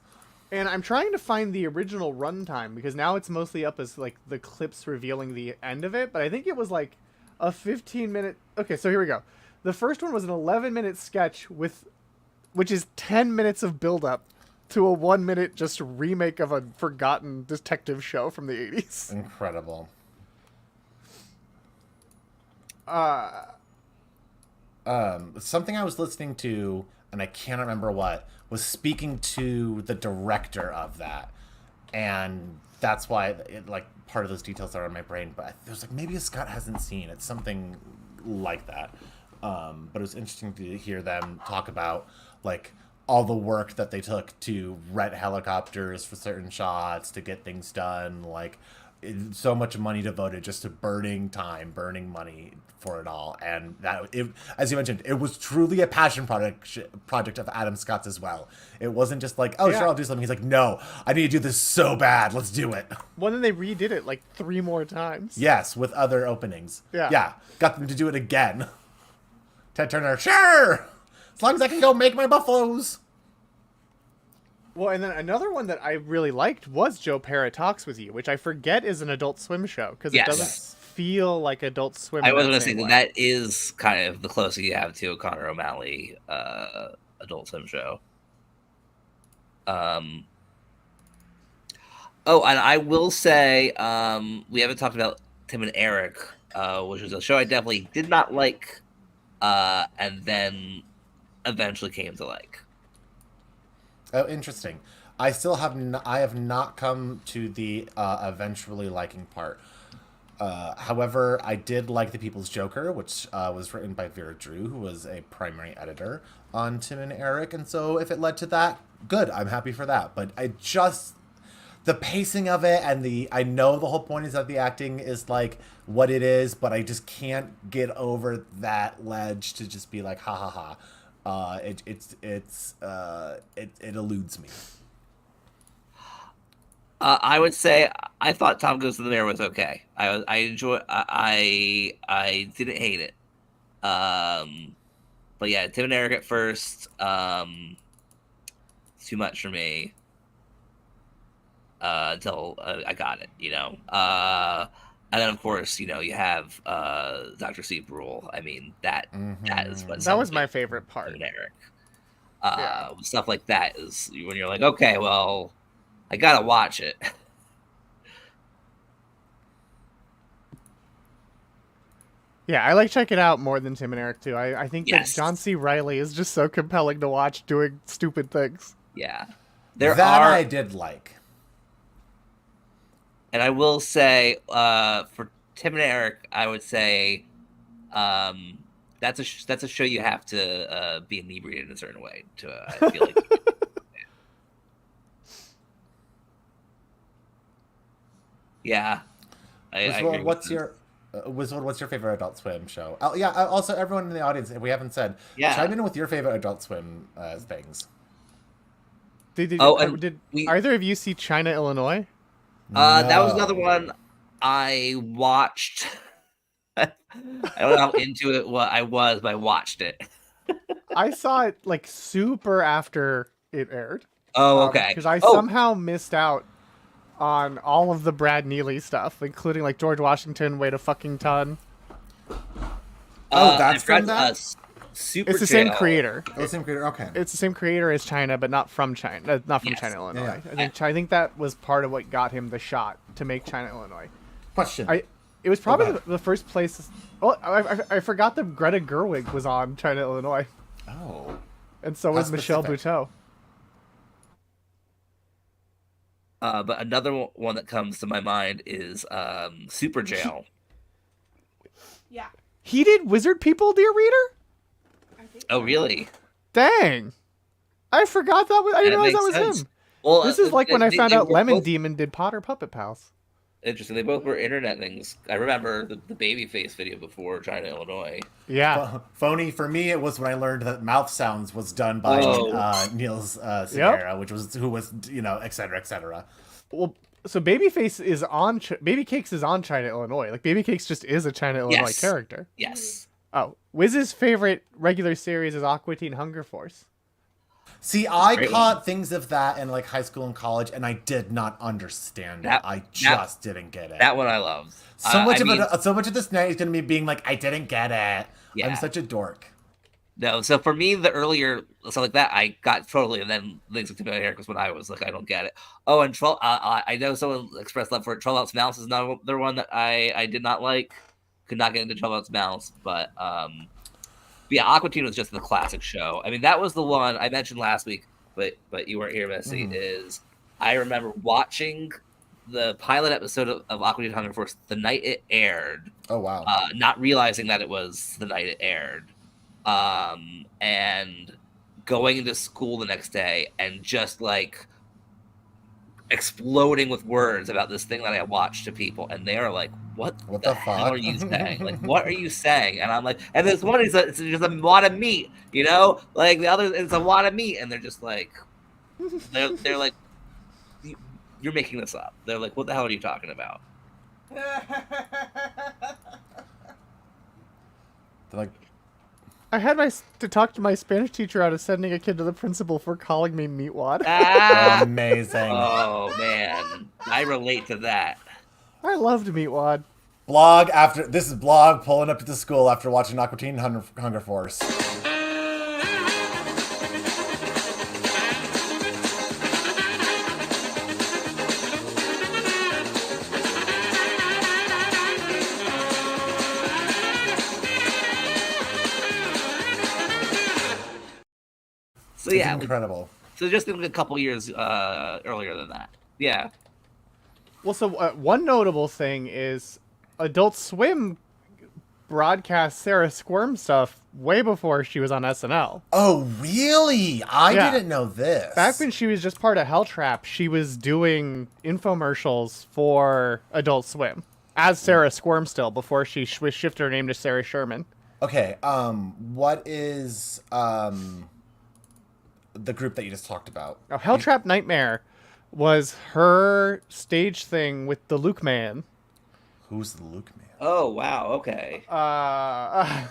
And I'm trying to find the original runtime because now it's mostly up as like the clips revealing the end of it, but I think it was like a 15-minute. Okay, so here we go. The first one was an 11-minute sketch which is 10 minutes of build-up to a 1-minute just remake of a forgotten detective show from the 80s. Incredible. Something I was listening to, and I can't remember what, was speaking to the director of that, and that's why like part of those details are in my brain. But there's like maybe Scott hasn't seen it, something like that. But it was interesting to hear them talk about like all the work that they took to rent helicopters for certain shots to get things done, like so much money devoted just to burning money for it all. And that, as you mentioned, it was truly a passion project of Adam Scott's as well. It wasn't just like, oh, sure, I'll do something. He's like, no, I need to do this so bad. Let's do it. Well, then they redid it like 3 more times. Yes, with other openings. Yeah. Got them to do it again. Ted Turner, sure, as long as I can go make my buffaloes. Well, and then another one that I really liked was Joe Pera Talks With You, which I forget is an Adult Swim show because it doesn't feel like Adult Swim. I was going to say that is kind of the closest you have to a Connor O'Malley Adult Swim show. Oh, and I will say we haven't talked about Tim and Eric, which was a show I definitely did not like, and then eventually came to like. Oh, interesting. I have not come to the eventually liking part. However, I did like The People's Joker, which was written by Vera Drew, who was a primary editor on Tim and Eric. And so if it led to that, good. I'm happy for that. But the pacing of it and I know the whole point is that the acting is like what it is, but I just can't get over that ledge to just be like, ha ha ha. It eludes me. I would say I thought Tom Goes to the Mayor was okay. I enjoy. I didn't hate it. But yeah, Tim and Eric at first. Too much for me. Until I got it, you know. And then of course, you know, you have Dr. Steve Brule. I mean, that is what that was my favorite part. Tim and Eric. Stuff like that is when you're like, okay, well, I gotta watch it. Yeah, I like check it out more than Tim and Eric too. I think that John C. Reilly is just so compelling to watch doing stupid things. Yeah, I did like. And I will say, for Tim and Eric, I would say that's a show you have to be inebriated in a certain way to. I feel like. Yeah. What's your favorite Adult Swim show? Also, everyone in the audience, if we haven't said, chime in with your favorite Adult Swim things. Did either of you see China, Illinois? No. That was another one I watched. I don't know how into it I was, but I watched it. I saw it like super after it aired. Oh, okay. Because I somehow missed out on all of the Brad Neely stuff, including like George Washington weighed a fucking ton. Oh, I that's forgot, from that? Super It's the same Jail. creator. Oh, same creator. Okay. It's the same creator as China, but not from China. Not from Yes. China, Illinois. Yeah. I think that was part of what got him the shot to make China, Illinois. Question. It was probably God. the first place. Oh, I forgot that Greta Gerwig was on China, Illinois, Oh. and so How was Michelle specific. Buteau. But another one that comes to my mind is Super Jail. Yeah. He did Wizard People, dear reader. I think Oh, so. really? Dang, I forgot that was. I didn't That realize that makes was sense. him. Well, This is like when I found out were Lemon both Demon did Potter Puppet Pals. interesting. They both were internet things. I remember the Babyface video before China, Illinois. Yeah. Phony, for me, it was when I learned that mouth sounds was done by Oh. Niels Segura, who was, et cetera, et cetera. Well, so Babyface is on. Baby Cakes is on China, Illinois. Like Baby Cakes just is a China, Illinois Yes. character. Yes. Oh, Wiz's favorite regular series is Aqua Teen Hunger Force. See, I Great caught things of that in like high school and college, and I did not understand it. I just didn't get it. That one I loved. So much of this night is going to be being like, I didn't get it. Yeah. I'm such a dork. No, so for me, the earlier stuff like that, I got totally, and then things like to my hair because when I was like, I don't get it. Oh, and 12, I know someone expressed love for it. 12 Ounce Mouse is another one that I did not like. Could not get into 12 Ounce Mouse, but yeah, Aqua Teen was just the classic show. I mean, that was the one I mentioned last week, but you weren't here, Missy. Is I remember watching the pilot episode of Aqua Teen Hunger Force the night it aired. Oh wow! Not realizing that it was the night it aired. And going into school the next day and just like exploding with words about this thing that I watched to people, and they are like, "What the hell fuck are you saying? Like, what are you saying?" And I'm like, and this one is it's just a wad of meat, you know, like the other it's a wad of meat, and they're just like, they're like, "You're making this up." They're like, "What the hell are you talking about?" They're like, I had to talk to my Spanish teacher out of sending a kid to the principal for calling me meatwad. amazing. Oh man, I relate to that. I loved meatwad. This is Blog pulling up to the school after watching Aqua Teen Hunger Force. So yeah, It's incredible. so just a couple years earlier than that. Yeah. Well, so one notable thing is Adult Swim broadcast Sarah Squirm stuff way before she was on SNL. Oh, really? I Yeah. didn't know this. Back when she was just part of Hell Trap, she was doing infomercials for Adult Swim as Sarah Squirm still before she shifted her name to Sarah Sherman. Okay, what is the group that you just talked about? Now, Hell Trap Nightmare was her stage thing with the Luke Man. Who's the Luke Man? Oh wow. Okay. Uh,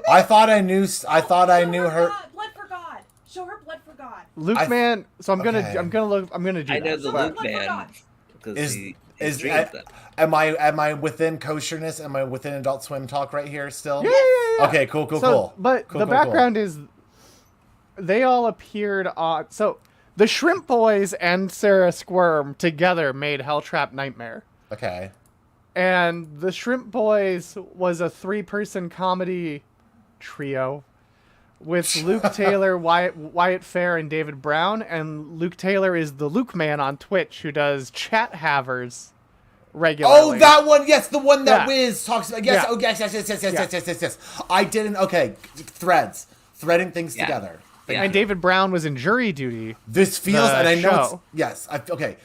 I thought I knew her. Blood for God. Show her blood for God. Luke Man. So I'm gonna Okay. I'm gonna do I know that. the but- Luke Man because Is he is dreams them. am I within kosherness? Am I within Adult Swim talk right here still? Yeah. Okay, cool. So, but Cool, the cool, background is they all appeared on. So the Shrimp Boys and Sarah Squirm together made Hell Trap Nightmare. cool. Okay. And the Shrimp Boys was a 3-person comedy trio with Luke Taylor, Wyatt Fair, and David Brown. And Luke Taylor is the Luke Man on Twitch who does chat havers regularly. Oh, that one. Yes, the one that Yeah. Wiz talks about. Yes. Yeah. Oh, yes. Yeah. Yes. I didn't. Okay, threading things Yeah. together. Yeah. And David Brown was in jury duty. This feels, The and I know it's show. yes. Okay,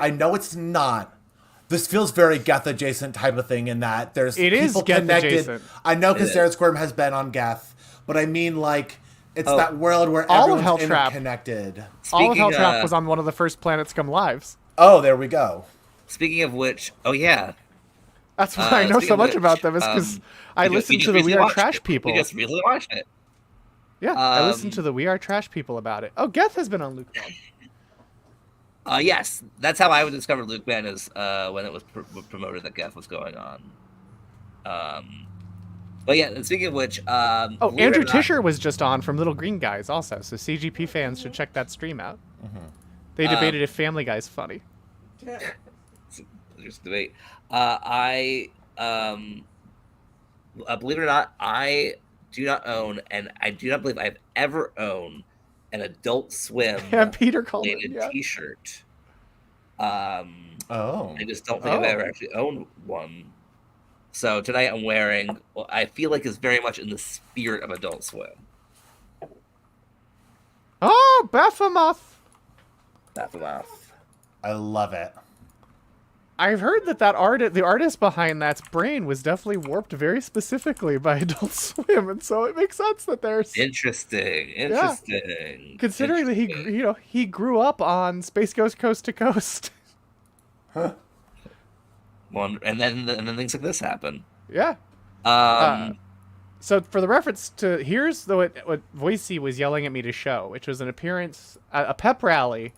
I know it's not. This feels very Geth adjacent type of thing in that there's It is people Geth connected. adjacent. I know because It Sarah is. Squirm has been on Geth, but I mean like it's Oh. that world where All of everyone's Helltrap. interconnected. All of Hell Speaking, Trap was on one of the first Planet Scum lives. Oh, there we go. Speaking of which, oh yeah, That's why I know speaking so of much which, about them is because I we just listened to the recently We Are watched Trash it. People. We just recently watched it. Yeah, I listened Um, to the We Are Trash People about it. Oh, Geth has been on Luke Man. Yes, that's how I would discover Luke Man is when it was promoted that Geth was going on. But yeah, and speaking of which, Andrew Tisher was just on from Little Green Guys also, so CGP fans should check that stream out. They debated if Family Guy's funny. There's debate. Believe it or not, I do not own, and I do not believe I've ever owned an Adult Swim Peter Coleman T-shirt. Oh. I just don't think I've ever actually owned one. So tonight I'm wearing what I feel like is very much in the spirit of Adult Swim. Oh, Baphomet! I love it. I've heard that the artist behind that's brain was definitely warped very specifically by Adult Swim, and so it makes sense that there's interesting. Considering that he grew up on Space Ghost Coast to Coast. Huh. And then things like this happen. Yeah. So for the reference to here's what Voicey was yelling at me to show, which was an appearance at a pep rally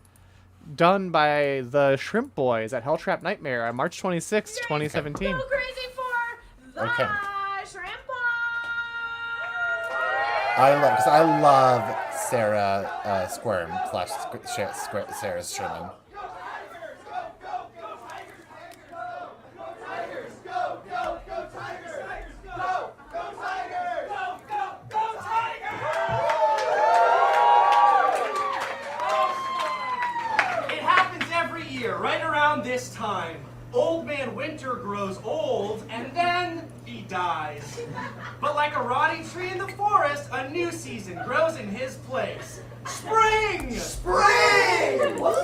done by the Shrimp Boys at Helltrap Nightmare on March 26, 2017. Go crazy for the Shrimp I love Sarah Squirm / Sarah Sherman. Right around this time, Old Man Winter grows old and then he dies. But like a rotting tree in the forest, a new season grows in his place. Spring! Spring! Woo!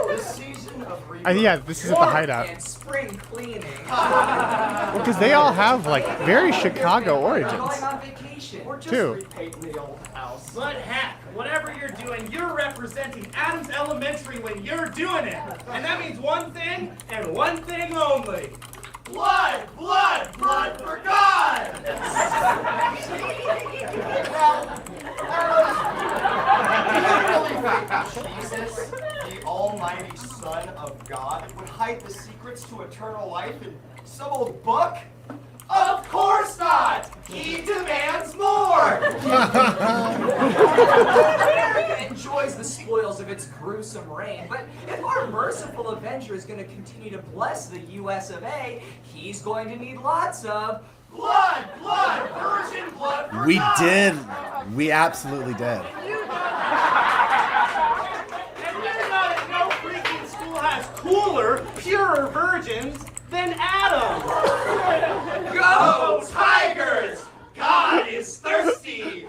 The season of rebirth. This is at the Hideout. And spring cleaning. Because they all have like very Chicago origins. Going on vacation. Or just too. repainting the old house. But heck, whatever you're doing, you're representing Adams Elementary when you're doing it. And that means one thing and one thing only. Blood! Blood! Blood for God! Do you really think Jesus, the almighty Son of God, would hide the secrets to eternal life in some old book? Of course not! He demands more! America enjoys the spoils of its gruesome reign, but if our merciful Avenger is going to continue to bless the US of A, he's going to need lots of blood, blood, virgin blood for God. did. We absolutely did. And you know that no freaking school has cooler, purer virgins than Adam. Go, Tigers! God is thirsty!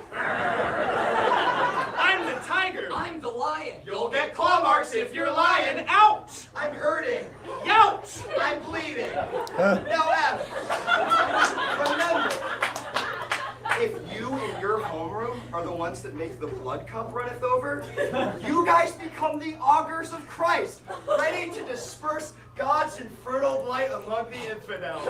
I'm the tiger. I'm the lion. You'll get claw marks if you're lying. Ouch! I'm hurting. Youch! I'm bleeding. Now, Adam, remember, if you and your homeroom are the ones that make the blood cup runneth over, you guys become the augurs of Christ, ready to disperse God's infernal blight among the infidels.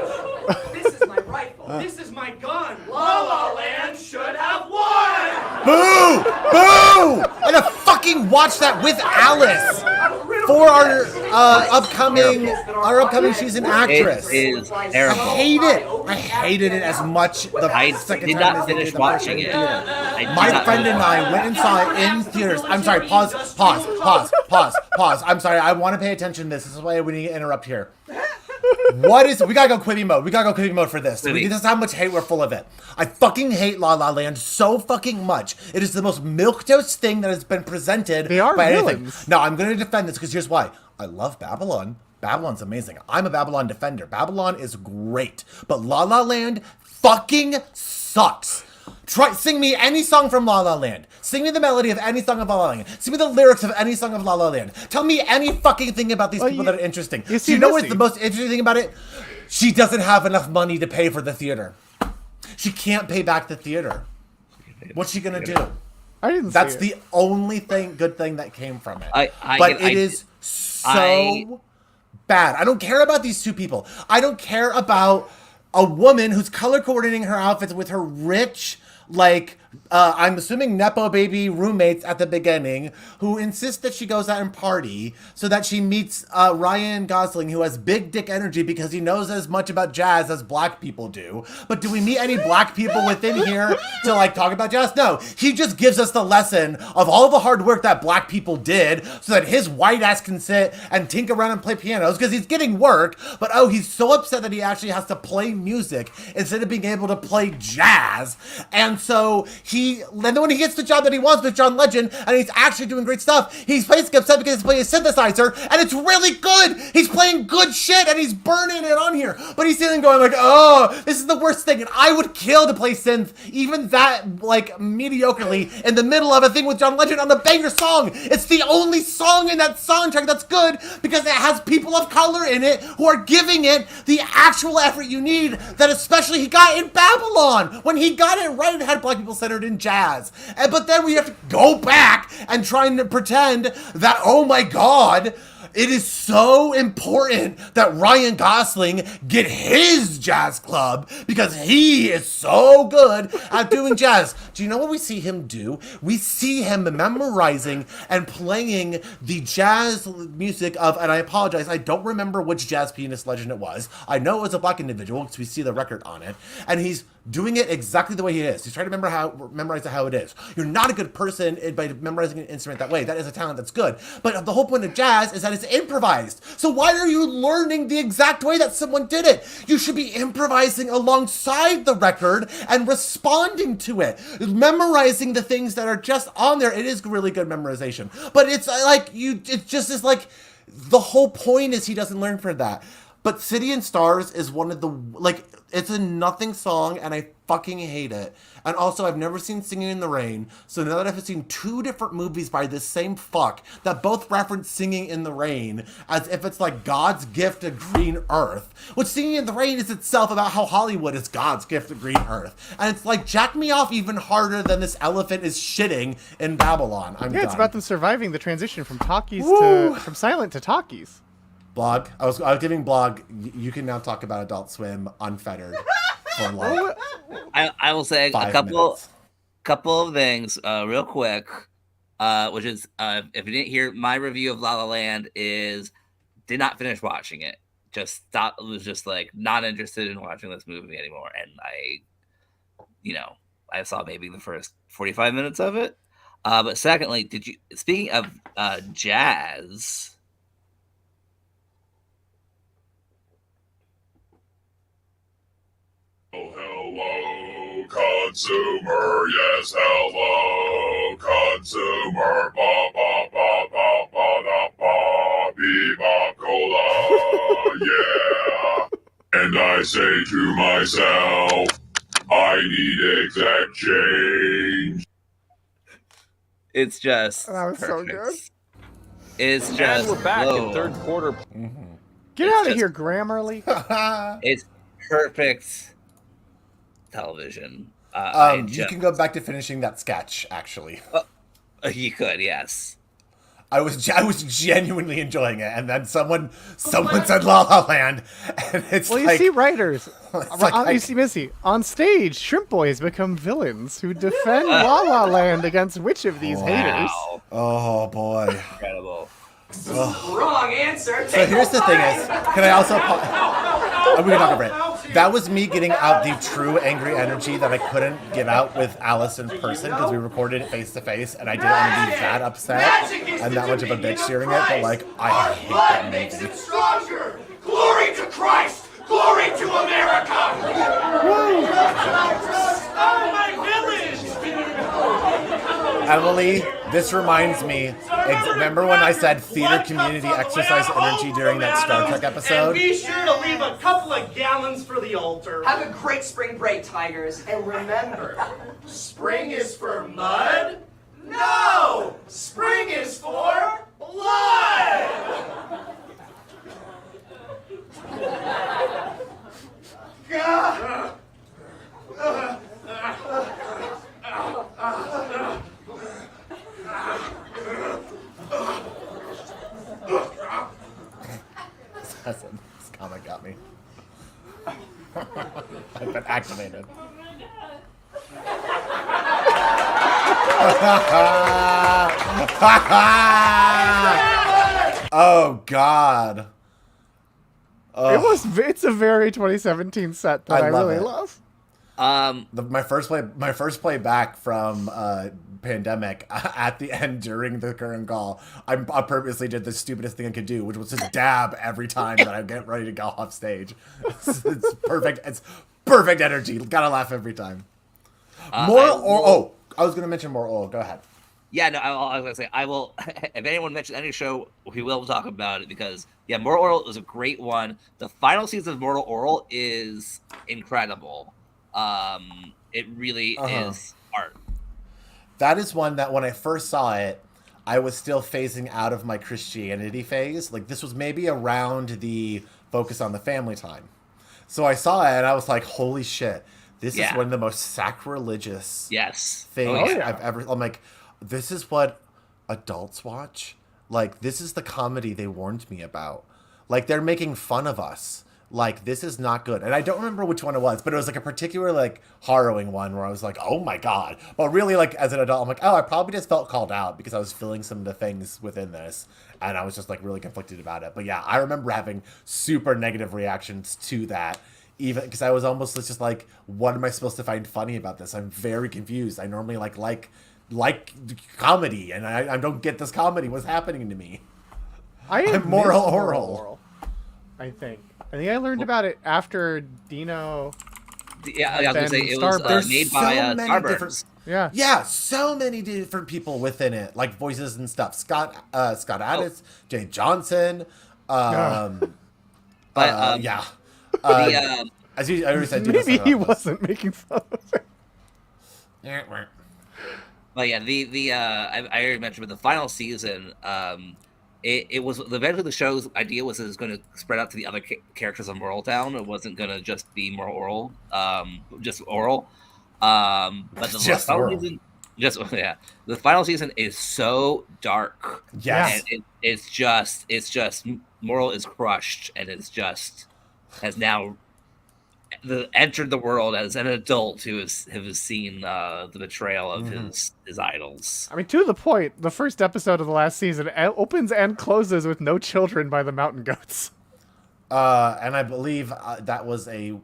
This is my rifle. This is my gun. La La Land should have won! Boo! Boo! I'm gonna fucking watch that with Alice for our upcoming season actress. It is terrible. I hated it as much I second did time not as I did finish the first watching in it. theater. I did My not friend finish and I went and saw it in theaters. I'm sorry, pause. I'm sorry, I want to pay attention to this. This is why we need to interrupt here. What is... We gotta go Quibi mode. We gotta go Quibi mode for this. This is how much hate we're full of it. I fucking hate La La Land so fucking much. It is the most milquetoast thing that has been presented by anything. Now, I'm gonna defend this because here's why. I love Babylon. Babylon's amazing. I'm a Babylon defender. Babylon is great. But La La Land fucking sucks. Sing me any song from La La Land. Sing me the melody of any song of La La Land. Sing me the lyrics of any song of La La Land. Tell me any fucking thing about these people that are interesting. Do you know what's the most interesting thing about it? She doesn't have enough money to pay for the theater. She can't pay back the theater. What's she gonna do? I didn't. That's the only good thing that came from it. It is so bad. I don't care about these two people. I don't care about a woman who's color coordinating her outfits with her rich, like, I'm assuming Nepo baby roommates at the beginning who insist that she goes out and party so that she meets Ryan Gosling, who has big dick energy because he knows as much about jazz as black people do. But do we meet any black people within here to like talk about jazz? No, he just gives us the lesson of all the hard work that black people did so that his white ass can sit and tinker around and play pianos because he's getting work. But oh, he's so upset that he actually has to play music instead of being able to play jazz. And so then when he gets the job that he wants with John Legend and he's actually doing great stuff, he's basically upset because he's playing a synthesizer and it's really good. He's playing good shit and he's burning it on here. But he's sitting going like, oh, this is the worst thing. And I would kill to play synth, even that like mediocrely, in the middle of a thing with John Legend on a banger song. It's the only song in that soundtrack that's good because it has people of color in it who are giving it the actual effort you need that especially he got in Babylon. When he got it right, it had black people centered in jazz. But then we have to go back and try and pretend that, oh my God, it is so important that Ryan Gosling get his jazz club because he is so good at doing jazz. Do you know what we see him do? We see him memorizing and playing the jazz music of, and I apologize, I don't remember which jazz pianist legend it was. I know it was a black individual because we see the record on it. And he's doing it exactly the way he is. He's trying to memorize how it is. You're not a good person by memorizing an instrument that way. That is a talent that's good. But the whole point of jazz is that it's improvised. So why are you learning the exact way that someone did it? You should be improvising alongside the record and responding to it. Memorizing the things that are just on there. It is really good memorization. But it's like, it just is like, the whole point is he doesn't learn from that. But City and Stars is one of the, like, it's a nothing song, and I fucking hate it. And also, I've never seen Singing in the Rain, so now that I've seen two different movies by this same fuck that both reference Singing in the Rain as if it's like God's gift to green earth, which Singing in the Rain is itself about how Hollywood is God's gift to green earth. And it's like, jack me off even harder than this elephant is shitting in Babylon. I'm done. It's about them surviving the transition from from silent to talkies. Blog. I was giving Blog. You can now talk about Adult Swim unfettered for like. I will say a couple of things real quick, which is if you didn't hear my review of La La Land, is did not finish watching it. Just stopped. Was just like not interested in watching this movie anymore, and I saw maybe the first 45 minutes of it. But secondly, speaking of jazz? Hello, consumer, yes, hello, consumer, ba ba ba ba ba da ba, bebop cola, yeah. And I say to myself, I need exact change. It's just that was perfect. So good. It's just and we're back in third quarter. Mm-hmm. Get out of here, Grammarly. It's perfect television. You can go back to finishing that sketch, actually. You could, yes. I was genuinely enjoying it, and then someone said La La Land, and it's well, like... you see writers. You see Missy. On stage, shrimp boys become villains who defend La La Land against which of these haters? Oh, boy. Incredible. Wrong answer. So here's the thing is, can I also... we can talk over it. That was me getting out the true angry energy that I couldn't get out with Alice in person because we recorded it face to face, and I didn't want to be that upset and that much of a bitch during it, but like, I hate that makes movie. it stronger. Glory to Christ. Glory to America. Oh, my village. Emily, this reminds me, remember when I said theater community exercise energy during that Star Trek episode? And be sure to leave a couple of gallons for the altar. Have a great spring break, Tigers. And remember, spring is for mud? No! Spring is for blood! This comic got me. I've been activated. Oh God. It's a very 2017 set that I really love. My first play back from pandemic at the end during the current call, I purposely did the stupidest thing I could do, which was just dab every time that I get ready to go off stage. It's perfect. It's perfect energy. Gotta laugh every time. I was gonna mention more oil. Go ahead. Yeah, no, I was gonna say I will. If anyone mentions any show, we will talk about it because Mortal Oral is a great one. The final season of Mortal Oral is incredible. It really is art. That is one that when I first saw it, I was still phasing out of my Christianity phase. Like this was maybe around the focus on the family time. So I saw it and I was like, holy shit, this is one of the most sacrilegious things I've ever. I'm like, this is what adults watch. Like, this is the comedy they warned me about. Like, they're making fun of us. Like, this is not good. And I don't remember which one it was, but it was like a particular, like, harrowing one where I was like, oh my God. But really, like, as an adult, I'm like, oh, I probably just felt called out because I was feeling some of the things within this. And I was just, like, really conflicted about it. But yeah, I remember having super negative reactions to that. Even because I was almost just like, what am I supposed to find funny about this? I'm very confused. I normally like comedy, and I don't get this comedy. What's happening to me? I'm moral oral. I think I learned about it after Dino. Yeah, I was gonna say it was made by Starburns. Yeah, so many different people within it, like voices and stuff. Scott Addis, Jay Johnson. As you already said, maybe he wasn't making fun of it. But yeah, I already mentioned, but the final season, it was eventually the show's idea was it was going to spread out to the other characters of Moral Town. It wasn't going to just be more oral, just oral. But the final season is so dark. Yes, and it's just Moral is crushed, and has now entered the world as an adult who has seen the betrayal of his idols. I mean, to the point, the first episode of the last season opens and closes with no children by the mountain goats. And I believe that was a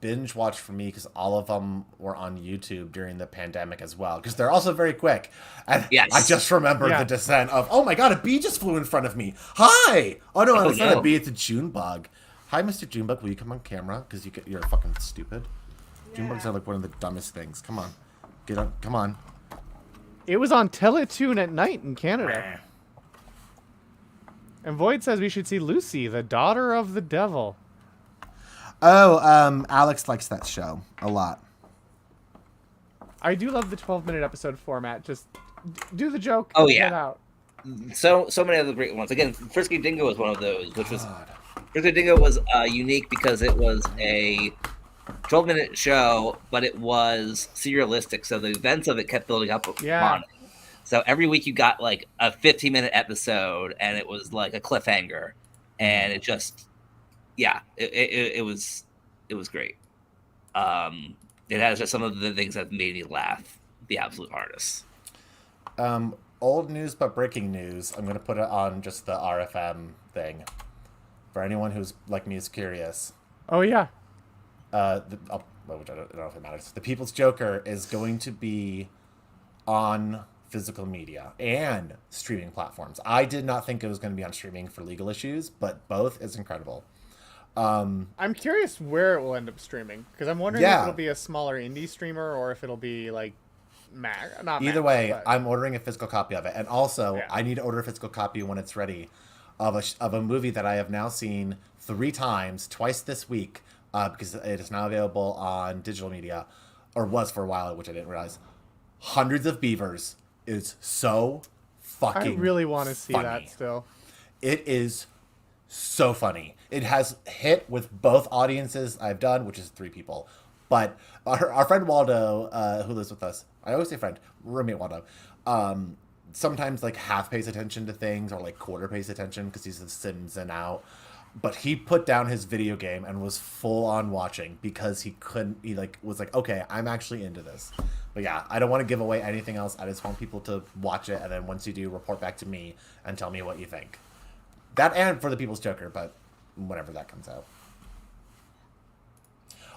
binge watch for me because all of them were on YouTube during the pandemic as well, because they're also very quick. And I just remembered the descent of, oh my God, a bee just flew in front of me. Hi! Oh no, it's not a bee, it's a June bug. Hi, Mr. Junebug, will you come on camera? Because you're fucking stupid. Junebugs are like one of the dumbest things. Come on. Get up. Come on. It was on Teletoon at night in Canada. And Void says we should see Lucy, the daughter of the devil. Oh, Alex likes that show a lot. I do love the 12-minute episode format. Just do the joke. Oh, get yeah. Out. So many other great ones. Again, Frisky Dingo was one of those, which was... Frisky Dingo was unique because it was a 12-minute show, but it was serialistic, so the events of it kept building up upon it. So every week you got like a 15-minute episode, and it was like a cliffhanger, and it just, it was great. It has just some of the things that made me laugh the absolute hardest. Old news but breaking news. I'm going to put it on just the RFM thing. For anyone who's, like me, is curious. Oh, yeah. Which I don't know if it matters. The People's Joker is going to be on physical media and streaming platforms. I did not think it was going to be on streaming for legal issues, but both is incredible. I'm curious where it will end up streaming, because I'm wondering if it'll be a smaller indie streamer or if it'll be, like, Either way, I'm ordering a physical copy of it. And also, I need to order a physical copy when it's ready. Of a movie that I have now seen 3 times, twice this week, because it is now available on digital media, or was for a while, which I didn't realize. Hundreds of Beavers is so fucking I really want to see funny. that still. It is so funny. It has hit with both audiences I've done, which is 3 people. But our friend Waldo, who lives with us, I always say friend, roommate Waldo, sometimes like half pays attention to things or like quarter pays attention because he's just ins and out. But he put down his video game and was full on watching because he was like, okay, I'm actually into this. But yeah, I don't want to give away anything else. I just want people to watch it, and then once you do, report back to me and tell me what you think. That and for the People's Joker, but whenever that comes out.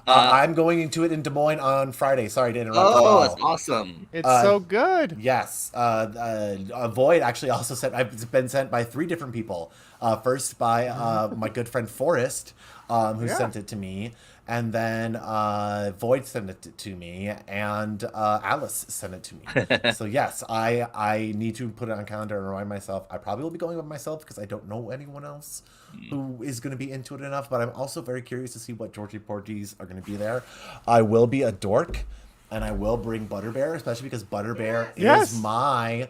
I'm going into it in Des Moines on Friday. Sorry to interrupt. Oh, that's awesome. It's so good. Yes. Void actually also sent, I've been sent by 3 different people. First by my good friend Forrest, who sent it to me. And then Void sent it to me, and Alice sent it to me. So yes, I need to put it on calendar and remind myself. I probably will be going by myself because I don't know anyone else who is going to be into it enough. But I'm also very curious to see what Georgie Porgies are going to be there. I will be a dork, and I will bring Butterbear, especially because Butterbear is my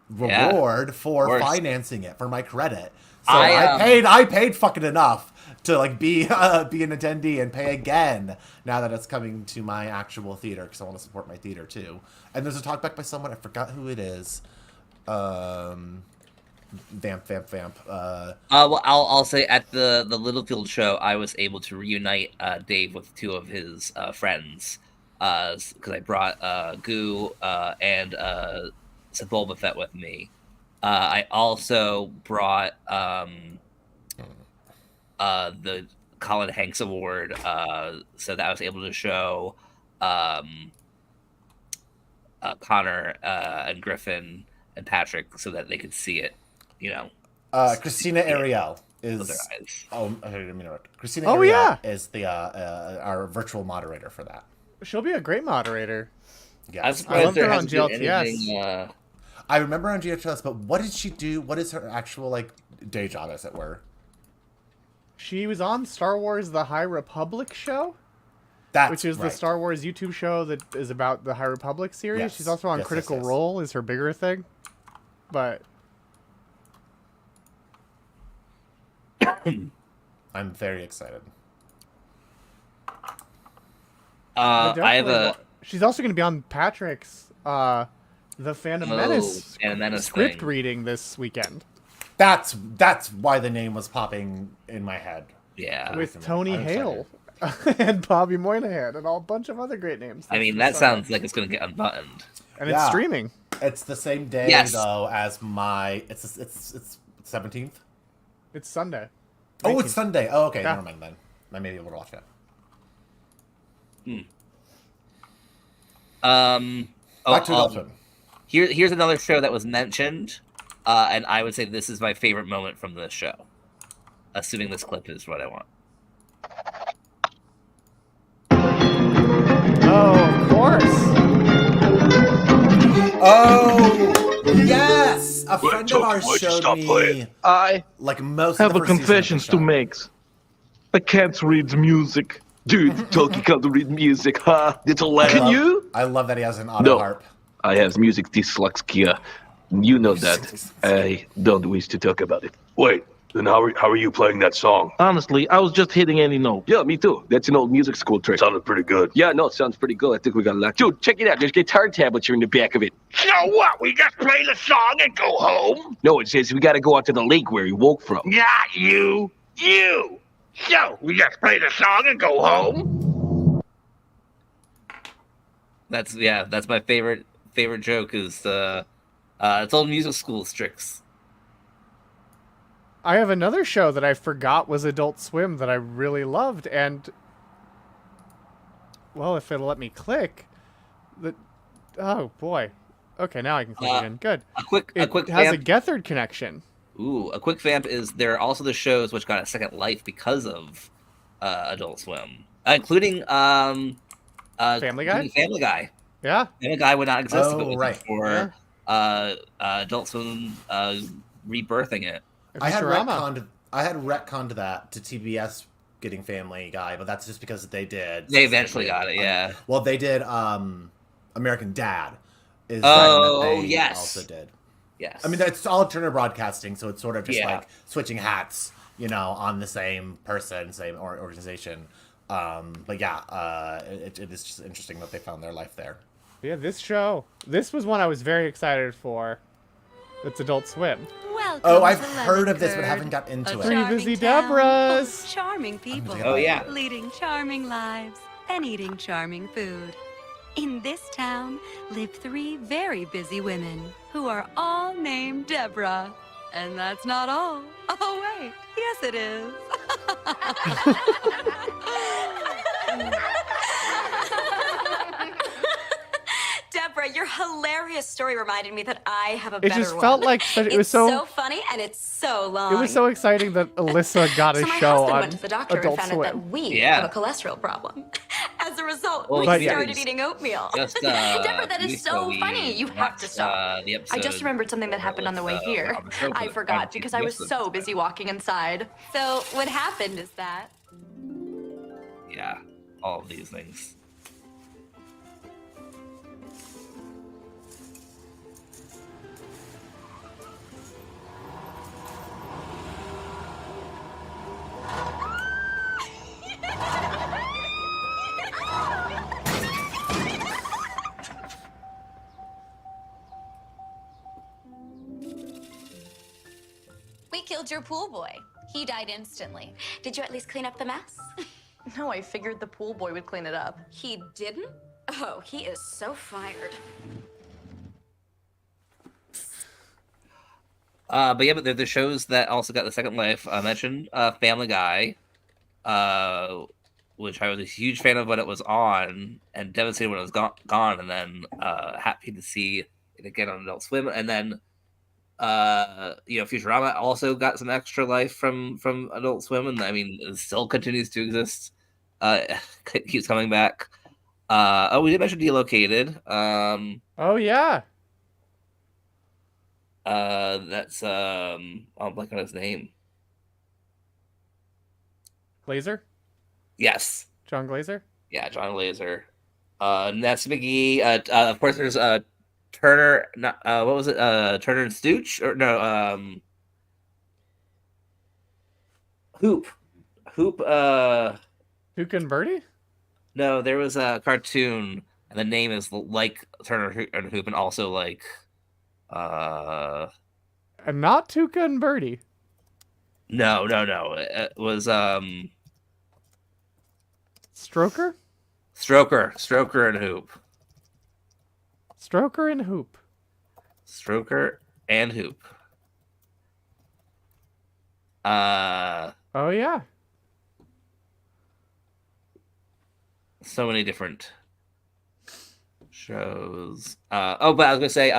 reward for financing it, for my credit. So I paid fucking enough to like be an attendee and pay again now that it's coming to my actual theater because I want to support my theater too. And there's a talkback by someone, I forgot who it is. Vamp. Well, I'll say at the Littlefield show, I was able to reunite Dave with 2 of his friends because I brought Goo and Sebulba Fett with me. I also brought the Colin Hanks Award, so that I was able to show Connor and Griffin and Patrick so that they could see it, you know. Christina Ariel is Christina Oh, Ariel yeah. is the our virtual moderator for that. She'll be a great moderator. Yes. I loved her on GLTS. I remember on GLTS, but what did she do? What is her actual like day job, as it were? She was on Star Wars: The High Republic show, which is the right. Star Wars YouTube show that is about the High Republic series. Yes. She's also on Yes, Critical yes. Role is her bigger thing, but I'm very excited. I have a. She's also going to be on Patrick's The Phantom Menace Phantom Menace script thing. reading this weekend. That's why the name was popping in my head. Yeah. With Tony I'm Hale and Bobby Moynihan and a bunch of other great names. I mean, that sounds like it's going to get unbuttoned. And it's streaming. It's the same day though as my. It's 17th. It's Sunday. Oh, it's Sunday. Oh, okay. Yeah. Never mind then. I may be able to watch that. Back to Dolphin. Here's another show that was mentioned, and I would say this is my favorite moment from the show. Assuming this clip is what I want. Oh, of course. Oh, yes! A friend of ours showed me. I like most have of the a first season of the confessions to show. make. I can't read music. Dude, Toki can't read music, huh? It's hilarious. Can you? I love that he has an auto harp. I have music dyslexia. You know that. I don't wish to talk about it. Wait, then how are you playing that song? Honestly, I was just hitting any note. Yeah, me too. That's an old music school trick. Sounded pretty good. Yeah, no, it sounds pretty good. I think we got lucky. Dude, check it out. There's guitar tablature in the back of it. So what? We just play the song and go home? No, it says we gotta go out to the lake where he woke from. Not you. You. So we just play the song and go home? That's my favorite joke is it's old music school tricks. I have another show that I forgot was Adult Swim that I really loved, and well, if it'll let me click, oh boy, okay, now I can click again. Good. A quick has vamp. a Gethard connection. Ooh, a quick vamp is there are also the shows which got a second life because of Adult Swim, including Family Guy. Family Guy. Yeah. Family Guy would not exist if it wasn't right. for Adult Swim rebirthing it. I had retconned that to TBS getting Family Guy, but that's just because they did. They eventually got it, yeah. Well, they did American Dad. Yes. Also did. Yes. I mean, it's all Turner Broadcasting, so it's sort of just like switching hats, on the same person, same organization. But yeah, it is just interesting that they found their life there. Yeah, this was one I was very excited for. It's Adult Swim. Welcome I've heard of this, but haven't got into it. Three busy Debras. Charming people. Oh, yeah. Leading charming lives and eating charming food. In this town live 3 very busy women who are all named Deborah. And that's not all. Oh, wait. Yes, it is. Deborah, your hilarious story reminded me that I have a It better just one. felt like it was so funny and it's so long. It was so exciting that Alyssa got a So my show husband on went to the doctor Adult and found out that Swim. we Yeah. have a cholesterol problem. As a result, Well, we But yeah. started eating oatmeal. Just, Deborah, that is we so still funny. eat You have to stop. the I just episode remembered something that happened on the way here. on the show, I but forgot on because I was the so busy walking inside. So what happened is that Yeah, all of these things. We killed your pool boy. He died instantly. Did you at least clean up the mess? No, I figured the pool boy would clean it up. He didn't? Oh, he is so fired. But yeah, but the shows that also got the second life I mentioned, Family Guy, which I was a huge fan of when it was on, and devastated when it was gone, and then happy to see it again on Adult Swim, and then Futurama also got some extra life from Adult Swim, and I mean, it still continues to exist. Keeps coming back. We did mention Delocated. Oh yeah. That's I'll blank on his name. Glazer? Yes. John Glazer? Yeah, John Glazer. Ness McGee. Of course, there's Turner. Not what was it? Turner and Stooch, or no? Hoop. Hoop and Birdie? No, there was a cartoon, and the name is like Turner and Hoop, and also like And not Tuca and Birdie. No. It was Stroker? Stroker and Hoop. Stroker and Hoop. Stroker and Hoop. Oh yeah. So many different shows. But I was gonna say,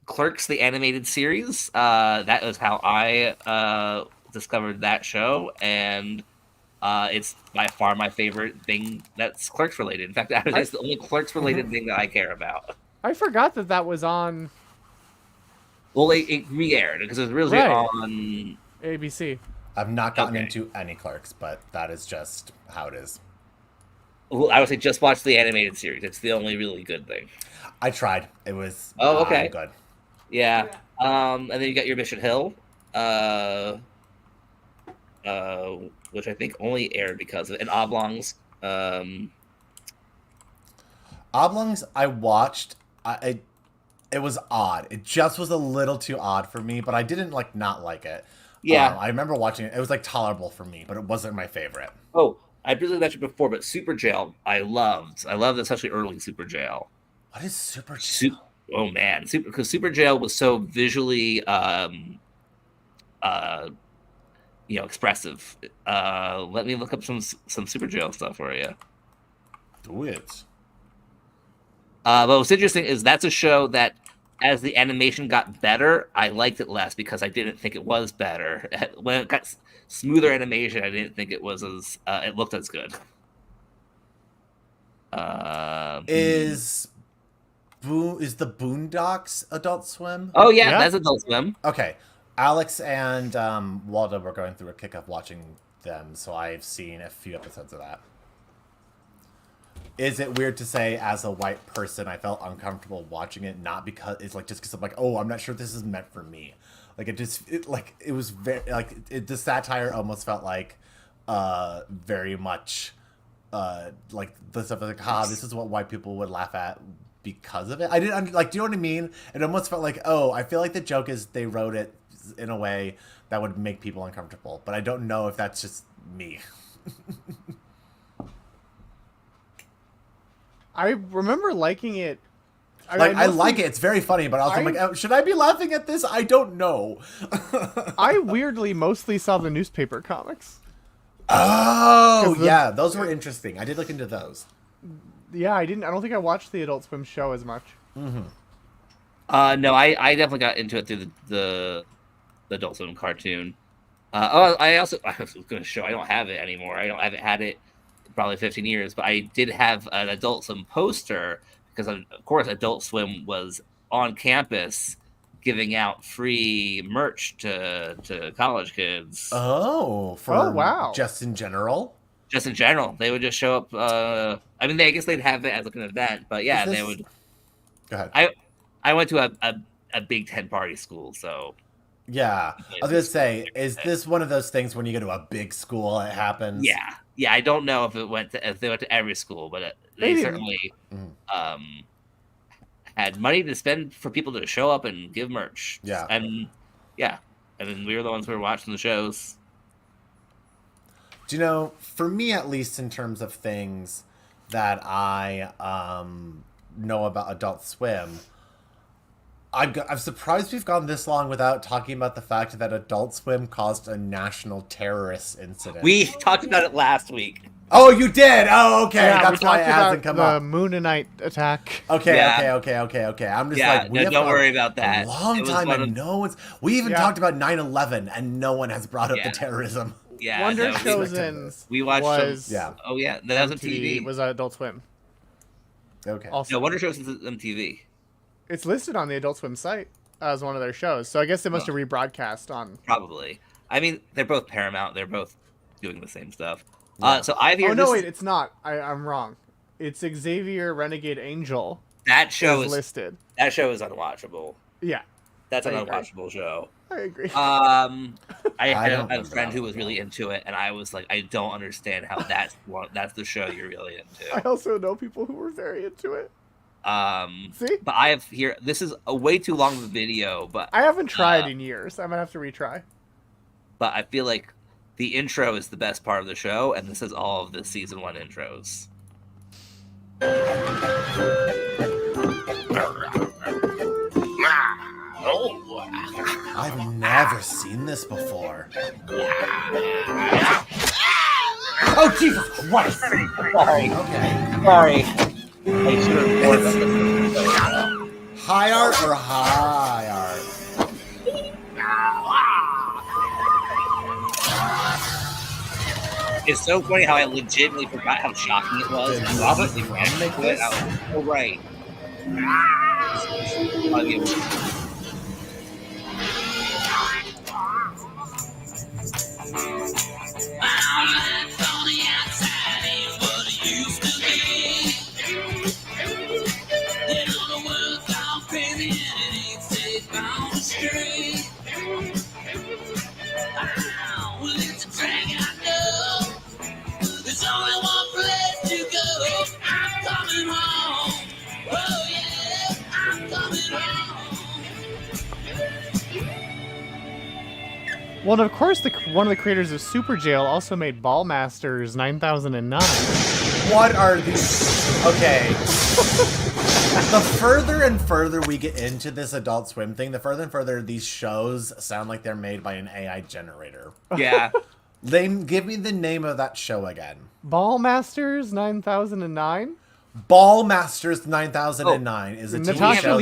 Clerks, the animated series. That was how I discovered that show, and it's by far my favorite thing that's Clerks related. In fact, that's the only Clerks related thing that I care about. I forgot that was on. Well, it re-aired because it was really on ABC. I've not gotten into any Clerks, but that is just how it is. Well, I would say just watch the animated series. It's the only really good thing. I tried. It was okay. Good. Yeah. And then you got your Mission Hill, which I think only aired because of it. And Oblongs. Oblongs, I watched. It was odd. It just was a little too odd for me, but I didn't not like it. Yeah. I remember watching it. It was tolerable for me, but it wasn't my favorite. Oh, I really mentioned before, but Super Jail, I loved, especially early Super Jail. What is Super Jail? Oh man, because Super Jail was so visually, expressive. Let me look up some Super Jail stuff for you. Do it. But what's interesting is that's a show that, as the animation got better, I liked it less because I didn't think it was better. When it got smoother animation, I didn't think it was as it looked as good. Is the Boondocks Adult Swim? Oh yeah, that's Adult Swim. Okay, Alex and Waldo were going through a kick of watching them, so I've seen a few episodes of that. Is it weird to say, as a white person, I felt uncomfortable watching it? Not because it's just because I'm oh, I'm not sure this is meant for me. It was very the satire almost felt very much the stuff this is what white people would laugh at because of it. I didn't do you know what I mean? It almost felt I feel like the joke is they wrote it in a way that would make people uncomfortable, but I don't know if that's just me. I remember liking it. I like it. It's very funny, but also I'm like, oh, should I be laughing at this? I don't know. I weirdly mostly saw the newspaper comics. Oh, yeah. Those were interesting. I did look into those. Yeah, I don't think I watched the Adult Swim show as much. No, I definitely got into it through the Adult Swim cartoon. I was going to show. I don't have it anymore. I haven't had it in probably 15 years, but I did have an Adult Swim poster because, of course, Adult Swim was on campus giving out free merch to college kids. Oh, wow! Just in general. Just in general, they would just show up. I mean, I guess they'd have it as like an event, but yeah, they would. Go ahead. I went to a Big Ten party school, so. Yeah, I was gonna say, is this one of those things when you go to a big school, it happens? Yeah. I don't know if they went to every school, but they certainly had money to spend for people to show up and give merch. Yeah, and then we were the ones who were watching the shows. Do you know, for me at least, in terms of things that I know about Adult Swim, I'm surprised we've gone this long without talking about the fact that Adult Swim caused a national terrorist incident. We talked about it last week. Oh, you did? Oh, okay. Yeah, that's why it hasn't come up. The Moonanite attack. Okay. I'm just like, we don't worry about that. A long time and no one's. We even talked about 9/11 and no one has brought up the terrorism. Yeah, Wonder Chosen. We watched was Oh yeah, that was on TV. Was Adult Swim. Okay. Also, no, Wonder Chosen is MTV. It's listed on the Adult Swim site as one of their shows, so I guess they must have rebroadcast on. Probably. I mean, they're both Paramount. They're both doing the same stuff. Yeah. So I've heard. Oh no, wait, it's not. I'm wrong. It's Xavier Renegade Angel. That show is listed. That show is unwatchable. Yeah. That's an unwatchable show. I agree. I had a friend who was really into it, and I was like, I don't understand how that's the show you're really into. I also know people who were very into it. See? But I have here. This is a way too long of a video, but I haven't tried in years. I might have to retry. But I feel like the intro is the best part of the show, and this is all of the season 1 intros. I've never seen this before. Oh, Jesus Christ! Sorry. Okay. Sorry. High art or high art? It's so funny how I legitimately forgot how shocking it was. Did Robert Crumb make this? Oh, right. Well, and of course, one of the creators of Super Jail also made Ballmasters 9009. What are these? Okay. The further and further we get into this Adult Swim thing, the further and further these shows sound like they're made by an AI generator. Yeah. Give me the name of that show again. Ballmasters 9009? Ballmasters 9009 is a TV show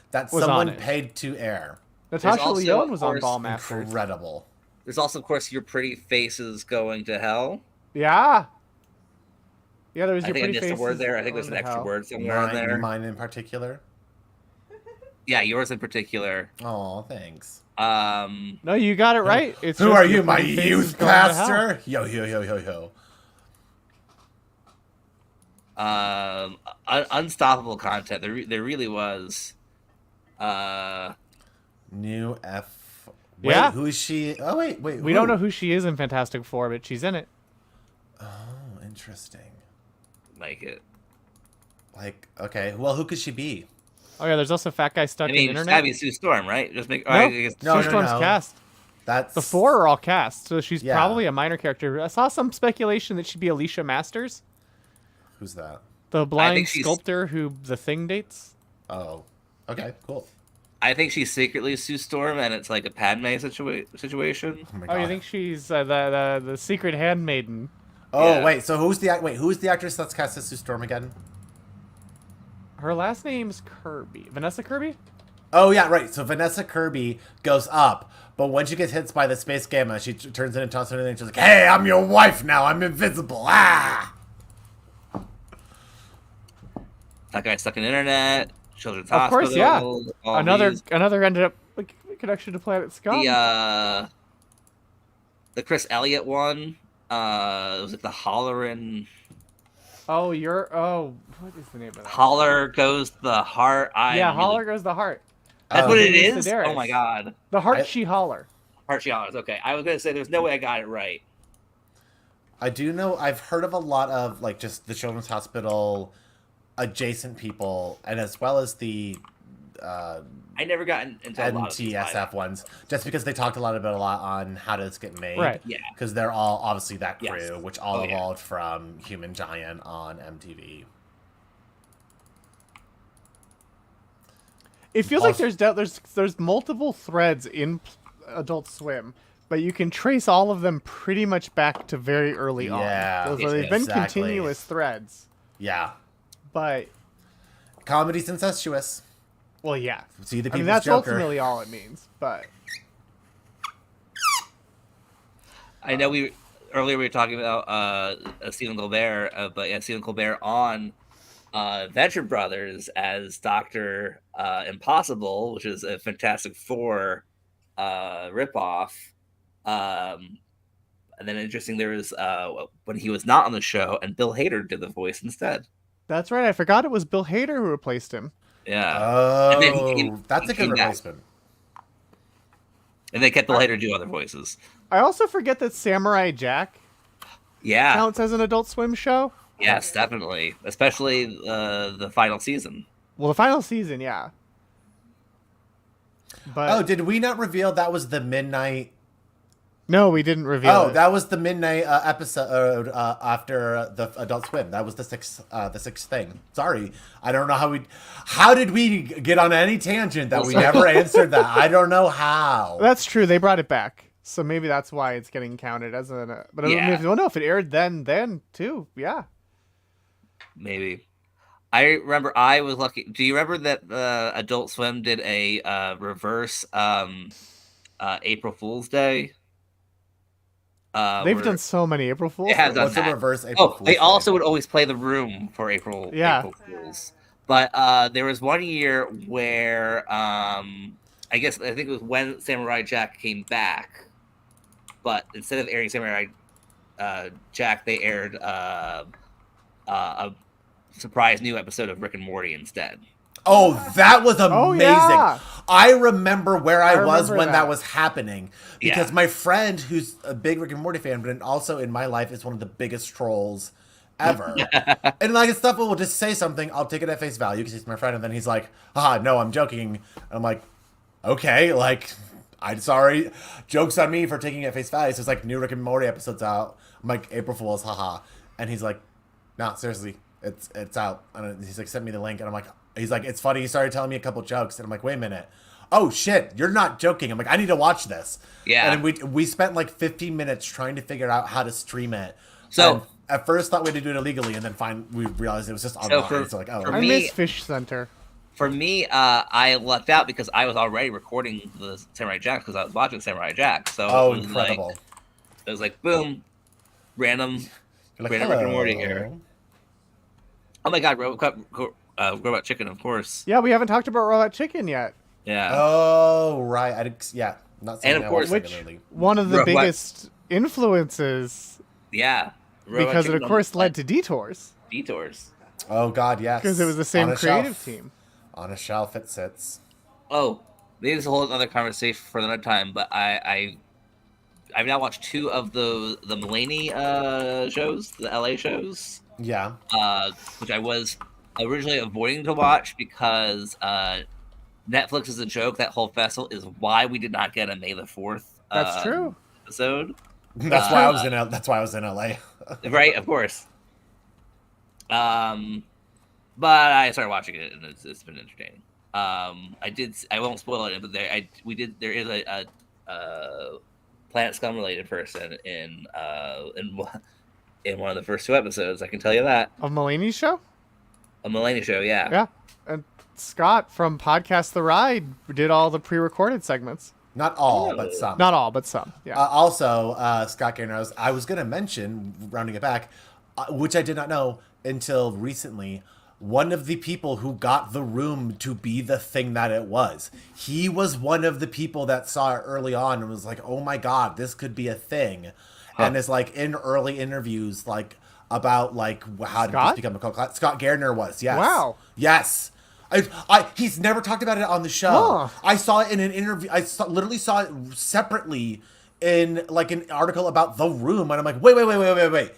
that someone paid to air. Natasha Lyonne was on Ballmasters. Incredible. There's also, of course, Your Pretty Faces Going to Hell. Yeah. Yeah, there was Your Pretty Faces. I missed Faces a word there. I think there's an extra word somewhere in there. Mine in particular? Yeah, yours in particular. Oh, thanks. No, you got it right. It's Who are you, my youth pastor? Yo. Unstoppable content. There really was. New F. Wait, yeah. Who is she? Oh, wait. We don't know who she is in Fantastic Four, but she's in it. Oh, interesting. Like it. Like, okay. Well, who could she be? Oh, yeah, there's also Fat Guy Stuck in the Internet. It's gotta be Sue Storm, right? Just make. No, Sue Storm's cast. The 4 are all cast, so she's probably a minor character. I saw some speculation that she'd be Alicia Masters. Who's that? The blind sculptor who the Thing dates. Oh, okay, cool. I think she's secretly Sue Storm, and it's like a Padme situation. Oh my Oh, you God. think she's the secret handmaiden? Oh Yeah. wait, so who's the actress that's cast as Sue Storm again? Her last name's Kirby. Vanessa Kirby? Oh yeah, right. So Vanessa Kirby goes up, but when she gets hit by the space gamma, she turns into tosses and she's like, "Hey, I'm your wife now. I'm invisible." Ah. That guy stuck in internet. Children's Of Hospital. course, yeah. all Another these. ended up like connection to Planet Scum. The Chris Elliott one. It was like the Hollerin'. Oh, what is the name of that? Holler goes the heart. Holler goes the heart. That's what it Denise is. Sedaris. Oh my God. The heart she holler. Heart she hollers. Okay, I was gonna say there's no way I got it right. I do know. I've heard of a lot of like just the Children's Hospital adjacent people, and as well as the I never got into a lot of these NTSF ones, just because they talked a lot on how does this get made. Right. Yeah. Because they're all obviously that crew, Yes. which all Oh, yeah. evolved from Human Giant on MTV. It feels like there's multiple threads in Adult Swim, but you can trace all of them pretty much back to very early on. Yeah, They've been exactly. continuous threads. Yeah. But Comedy's incestuous. well, yeah. See the I mean, People's that's Joker. ultimately all it means. But I know earlier we were talking about Stephen Colbert, but yeah, Stephen Colbert on Venture Brothers as Dr. Impossible, which is a Fantastic Four ripoff. And then interesting, there was when he was not on the show, and Bill Hader did the voice instead. that's right. I forgot it was Bill Hader who replaced him. Yeah. Oh, And then that's a good came back. replacement. And they kept Bill Hader do other voices. I also forget that Samurai Jack Yeah. counts as an Adult Swim show. Yes, definitely. Especially the final season. Well, the final season, yeah. But Oh, did we not reveal that was the midnight? no, we didn't reveal Oh, it. that was the midnight episode after the Adult Swim. That was the sixth thing. Sorry, I don't know how did we get on any tangent that we never answered that? I don't know how. That's true. They brought it back, so maybe that's why it's getting counted as a. But I don't know if it aired then too. Yeah. Maybe. I remember I was lucky. Do you remember that Adult Swim did a reverse April Fool's Day? They've done so many April Fools. They have done What's a that. reverse April Fool's They Day? also would always play the room for April Fools. But there was one year where I think it was when Samurai Jack came back. But instead of airing Samurai Jack, they aired a surprise new episode of Rick and Morty instead. Oh, that was amazing. Oh, yeah. I remember where I was remember when that that. was happening. Because Yeah. my friend, who's a big Rick and Morty fan, but also in my life is one of the biggest trolls ever. And like stuff will just say something, I'll take it at face value because he's my friend, and then he's like, no, I'm joking. And I'm like, okay, like, I'm sorry. Joke's on me for taking it at face value. So it's like new Rick and Morty episodes out. I'm like, April Fool's, haha. And he's like, no, seriously, it's out. And he's like, send me the link. And I'm like, he's like, it's funny. He started telling me a couple jokes. And I'm like, wait a minute. Oh, shit, you're not joking. I'm like, I need to watch this. Yeah. And we spent like 15 minutes trying to figure out how to stream it. So- And at first thought we had to do it illegally. And then we realized it was just online. So like, oh. for I me- miss Fish Center. For me, I lucked out because I was already recording the Samurai Jack because I was watching Samurai Jack. So Oh, it was incredible. It was like, boom, random You're like, Rick and Morty hello. here. Oh my God, Robot Chicken, of course. Yeah, we haven't talked about Robot Chicken yet. Yeah. Oh, right. Not saying And of I course- watched Which regularly. one of the Robot- biggest influences, Yeah. Robot because it Chicken of course led to Detours, Detours. Oh, God, yes. because it was the same On a creative shelf. team. On a shelf it sits. Oh, maybe it's a whole other conversation for another time. But I've now watched 2 of the Mulaney shows, the LA shows. Yeah. Which I was originally avoiding to watch because Netflix is a joke. That whole festival is why we did not get a May the 4th. That's true. Episode. That's why I was in LA. Right, of course. But I started watching it, and it's been entertaining. I won't spoil it, but there is a Planet Scum related person in one of the first 2 episodes. I can tell you that. Of Mulaney's show? A Mulaney show, yeah. Yeah. And Scott from Podcast The Ride did all the pre-recorded segments. Not all, but some. Not all, but some. Yeah. Also, Scott Gardner, I was going to mention, rounding it back, which I did not know until recently, one of the people who got the room to be the thing that it was. He was one of the people that saw it early on and was like, oh my God, this could be a thing. Huh. And is like in early interviews, like about like how did this become a cult? Scott Gardner was, yes. Wow. Yes. He's never talked about it on the show. Huh. I saw it in an interview. Literally saw it separately in like an article about The Room. And I'm like, wait.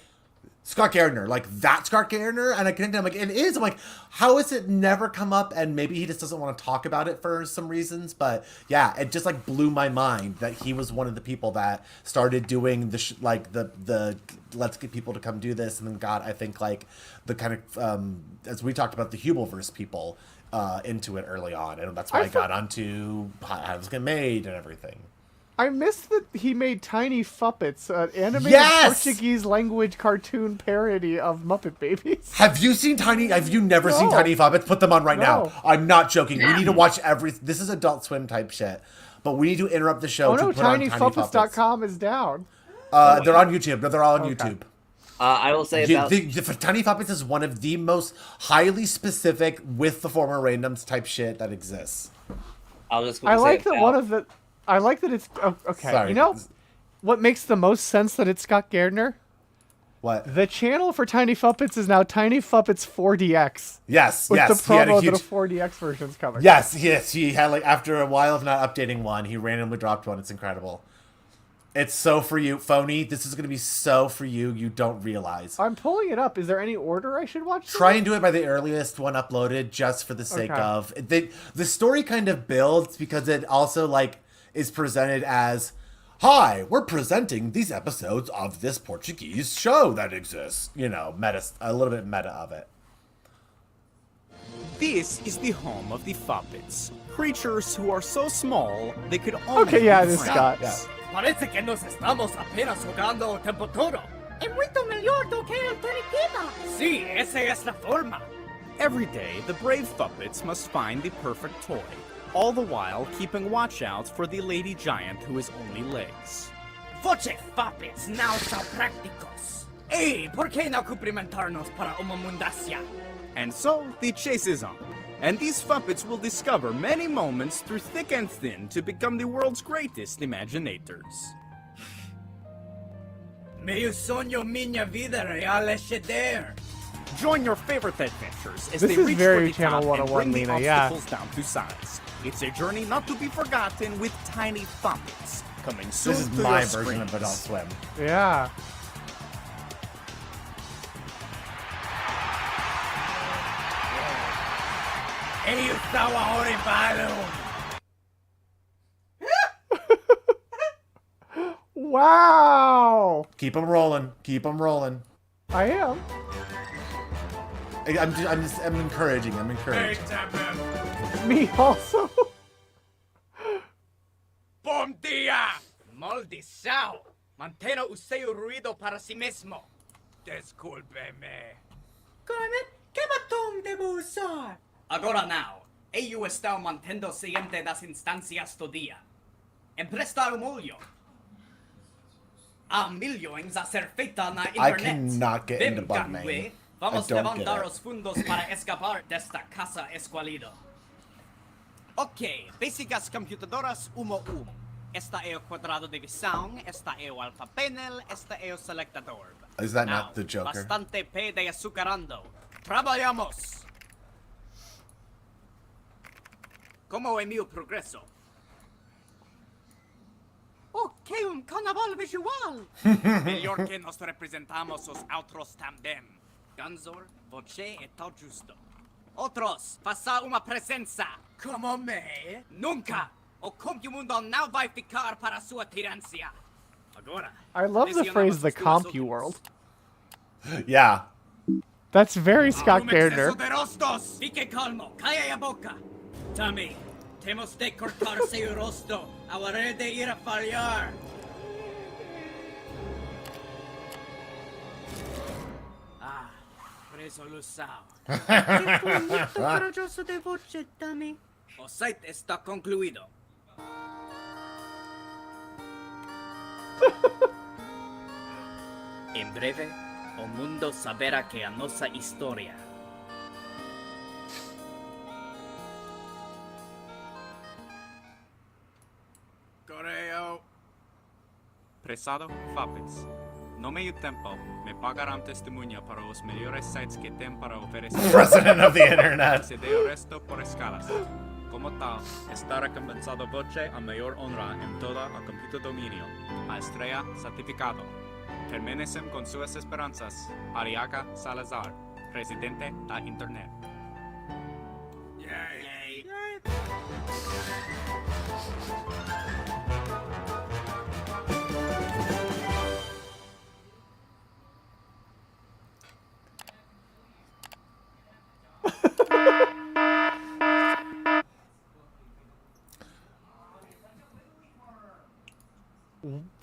Scott Gardner, like that Scott Gardner? And I connected, I'm like, it is. I'm like, how has it never come up? And maybe he just doesn't want to talk about it for some reasons. But yeah, it just like blew my mind that he was one of the people that started doing the let's get people to come do this. And then got, I think, like the kind of, as we talked about, the Hubelverse people into it early on. And that's why I got onto how it was getting made and everything. I missed that he made Tiny Fuppets, an animated Portuguese language cartoon parody of Muppet Babies. Have you never seen Tiny Fuppets? Put them on right now. I'm not joking. We need to watch this is Adult Swim type shit. But we need to interrupt the show to put on Tiny Fuppets. TinyFuppets.com is down. They're on YouTube. No, they're all on YouTube. I will say about... Tiny Fuppets is one of the most highly specific with the former randoms type shit that exists. I like that it's... Oh, okay, sorry. You know what makes the most sense that it's Scott Gardner? What? The channel for Tiny Fuppets is now Tiny Fuppets 4DX. Yes, with the promo that a 4DX version's coming. Yes. He had, like, after a while of not updating one, he randomly dropped one. It's incredible. It's so for you. Phoney, this is going to be so for you. You don't realize. I'm pulling it up. Is there any order I should watch? Try and do it by the earliest one uploaded just for the sake of... The story kind of builds because it also, like... is presented as, hi, we're presenting these episodes of this Portuguese show that exists. You know, a little bit meta of it. This is the home of the Fuppets. Creatures who are so small, they could only Okay, yeah, this Scott. Yeah. Parece que nos estamos apenas jugando tempo todo. Es muito melhor do que el Telepima. Sí, esa es la forma. Every day, the brave Fuppets must find the perfect toy. All the while keeping watch out for the lady giant who has only legs. Voce Fuppets now são prácticos. Hey, por que não cumprimentarnos para uma mundacia? And so, the chase is on. And these Fuppets will discover many moments through thick and thin to become the world's greatest imaginators. Meu sonho, minha vida real é ceder. Join your favorite adventures as this they is reach very for the top Channel and 101, bring the Lena, yeah. obstacles down to size. It's a journey not to be forgotten with Tiny Fuppets, coming soon This is to my your version of screens. Adult Swim. Yeah. Ele estava horripado. Wow. Keep them rolling. Keep them rolling. I am. I'm encouraging. I'm encouraging. Me also. Bom dia! Maldição! Mantenha o seu ruído para si mesmo. Desculpe-me. Kermit, que batom devo usar? Agora não. Eu estou mantendo ciente das instâncias do dia. Emprestar o molho. Há milhões a ser feita na internet. I cannot get into bug Vem, main. vamos levantar os fundos para escapar desta casa esqualida. Ok, básicas computadoras 1-1. Esta é o quadrado de visão, esta é o alpha panel, esta é o selectador. Is that not the Joker? Bastante P de açucarando. Trabalhamos! Como é meu progresso? Ok, carnaval visual! Melhor que nos representamos os outros também. Ganzor, você e tal justo. Outros, faça uma presença. Como me? Nunca! O mundo não vai ficar para sua tirância. Agora. I love the phrase "the CompuWorld." Yeah. That's very Scott Gardner. Fique calmo, calla la boca. Tommy, tenemos de cortarse el rostro. Ahora de ir a fallar. Ah, resolução. Corajoso de voce, Tommy. O site está concluído. Em breve, o mundo saberá que a nossa história. Correo. Prezado Fapes, no meio tempo me pagarán testemunha para os melhores sites que tem para oferecer. President of the Internet. Se deu resto por escalas. Como tal, está recompensado voce a maior honra em toda a completo domínio. A estrella certificado. Permanecem com suas esperanças. Ariaga Salazar, presidente da Internet. Yay.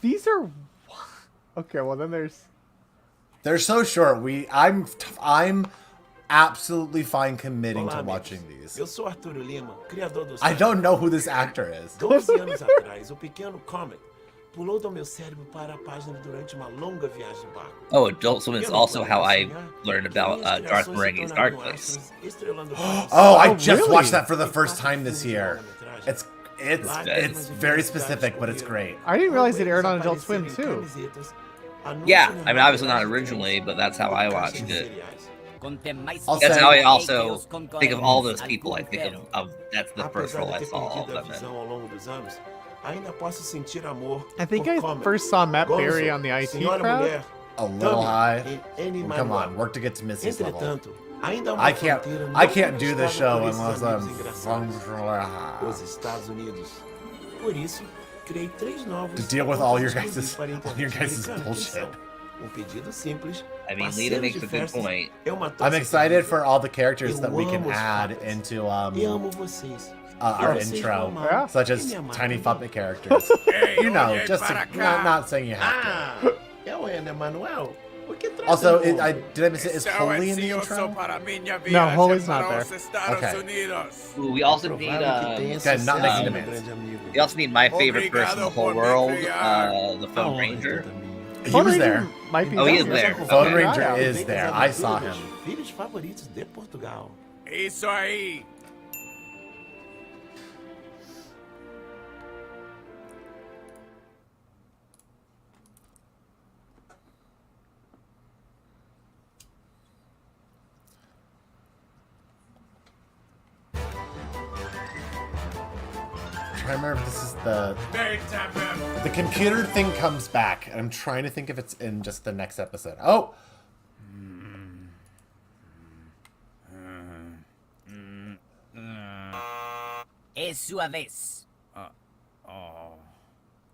These are okay. Well, then there's. They're so short. I'm absolutely fine committing to watching these. Eu sou Arturo Lima, criador do I don't know who this actor is. 12 anos atrás, o pequeno Comet pulou do meu cérebro para a página durante uma longa viagem de barco. Oh, Adult Swim is also how I learned about Darth Marenghi's Dark Place. Oh, I just watched that for the first time this year. It's very specific, but it's great. I didn't realize it aired on Adult Swim too. Yeah, I mean, obviously not originally, but that's how I watched it. Also, That's how I also think of all those people. I think of that's the first role I saw all of them in. I think I first saw Matt Berry on the IT crowd. A little high. Come on, work to get to Missy's level. I can't do this show unless I'm to deal with all your guys' bullshit. I mean, Lita makes a good point. I'm excited for all the characters that we can add into our intro, such as tiny puppet characters. You know, just not saying you have to. Also, did I miss it? Is Holy in the intro? No, Holy's not there. Okay. Ooh, we also need not making demands. We also need my favorite person in the whole world, the Phone Ranger. He was there. Might be he is there. Phone Ranger is there. I saw him. Filhos favoritos de Portugal. Isso aí. I remember if this is the computer thing comes back, and I'm trying to think if it's in just the next episode. Oh, Es sua vez.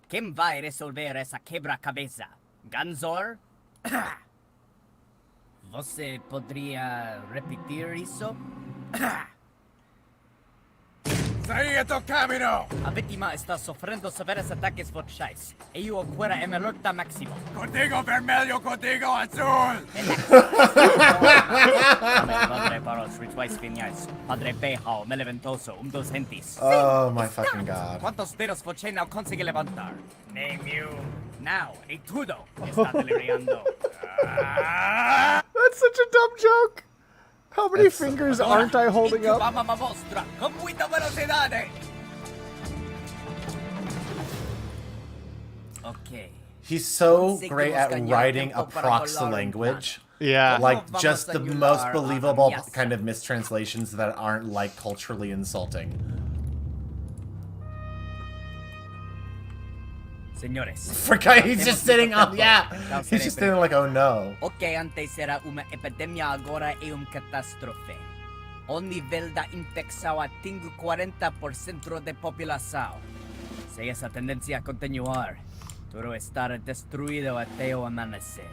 Quem vai resolver essa quebra-cabeça? Ganzor? Você poderia repetir isso? Saia do caminho! A vítima está sofrendo severos ataques vocais e o cuera em alerta máximo. Código vermelho, código azul! Padre para os rituais finais. Padre Beijao, meleventoso, dos gentes. Oh my fucking god. Quantos dedos você não consegue levantar? Nenhum. Now, e tudo está deliriando. That's such a dumb joke. How many fingers aren't I holding up? Okay. He's so great at writing a proxy language. Yeah. Like, just the most believable kind of mistranslations that aren't, like, culturally insulting. Señores. Forgot he's just sitting on, he's just sitting like, oh no. Okay, antes era uma epidemia, agora é catástrofe. O nível da infecção atinge 40% da população. Se essa tendência continuar, tudo estará destruído até o amanecer.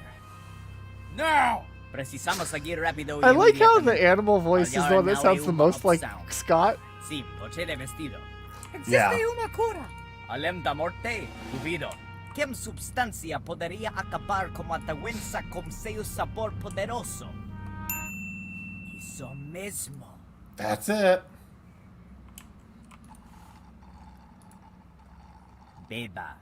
Não! Precisamos seguir rápido. I like how the animal voice is the one that sounds the most like Scott. Sí, noche de vestido. Yeah. Existe una cura. Além da morte, duvido. ¿Qué substancia podría acabar con la doença con seu sabor poderoso? Eso mismo. That's it. Beba.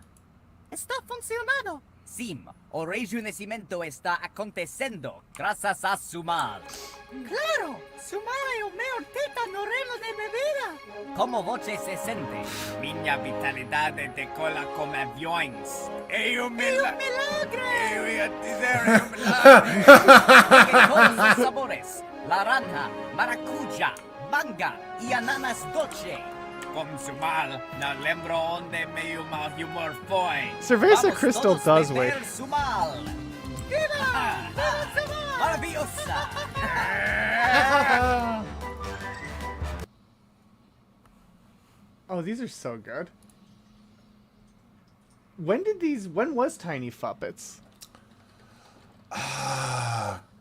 Está funcionando. Sim, o rejuvenecimiento está acontecendo gracias a su mal. Claro, su mal é o meu teta no reino de bebida. Como você se sente? Minha vitalidade decola como aviões. É um milagre. Eu ia dizer, é um milagre. Porque todos os sabores, laranja, maracuja, manga e ananas doce. Como su mal, não lembro onde meu mau humor foi. Cerveza Vamos Crystal todos does beber wait. su mal. Viva! Viva su mal! Maravillosa! Oh, these are so good. When was Tiny Fuppets?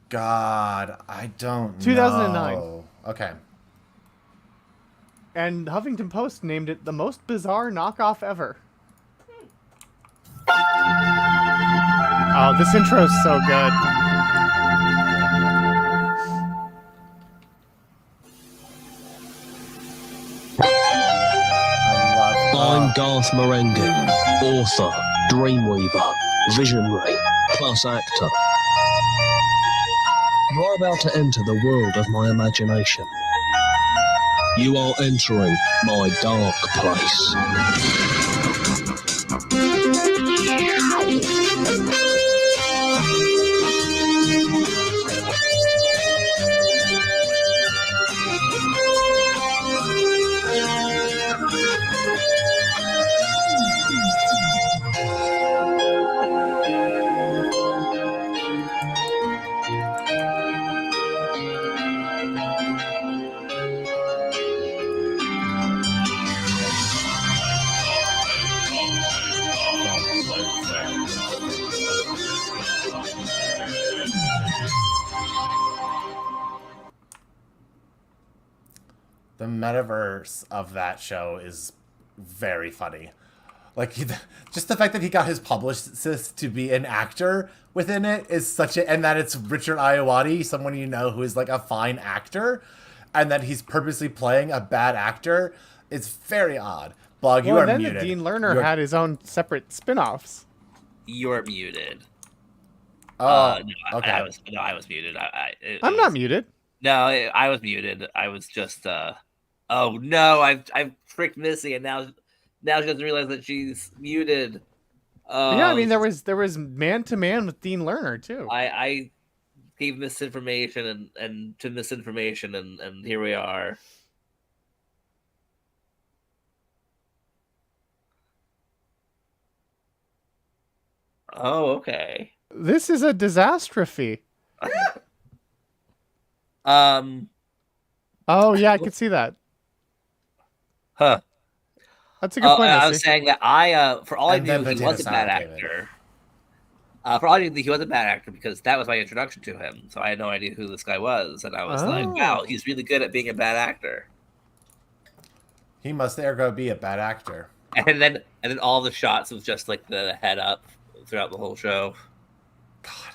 God, I don't 2009. know. Okay. And Huffington Post named it the most bizarre knockoff ever. Oh, this intro is so good. I'm Garth Marenghi, author, dreamweaver, visionary, plus actor. You are about to enter the world of my imagination. You are entering my dark place. The metaverse of that show is very funny. Like, just the fact that he got his publicist to be an actor within it is such a... And that it's Richard Ayoade, someone you know who is, like, a fine actor, and that he's purposely playing a bad actor. It's very odd. Blog, you are then muted. Dean Lerner had his own separate spin-offs. You're muted. Oh, no, okay. I was muted. I'm not muted. No, I was muted. I was just... Oh, no, I've tricked Missy, and now she doesn't realize that she's muted. Yeah, I mean, there was man-to-man with Dean Lerner, too. I gave misinformation and to misinformation, and here we are. Oh, okay. This is a disastrophe. Oh, yeah, I could see that. Huh. That's a good point. I was saying that for all I knew, he was a bad actor. For all I knew, he was a bad actor because that was my introduction to him. So I had no idea who this guy was, and I was like, "Wow, he's really good at being a bad actor." He must ergo be a bad actor. And then all the shots was just like the head up throughout the whole show. God,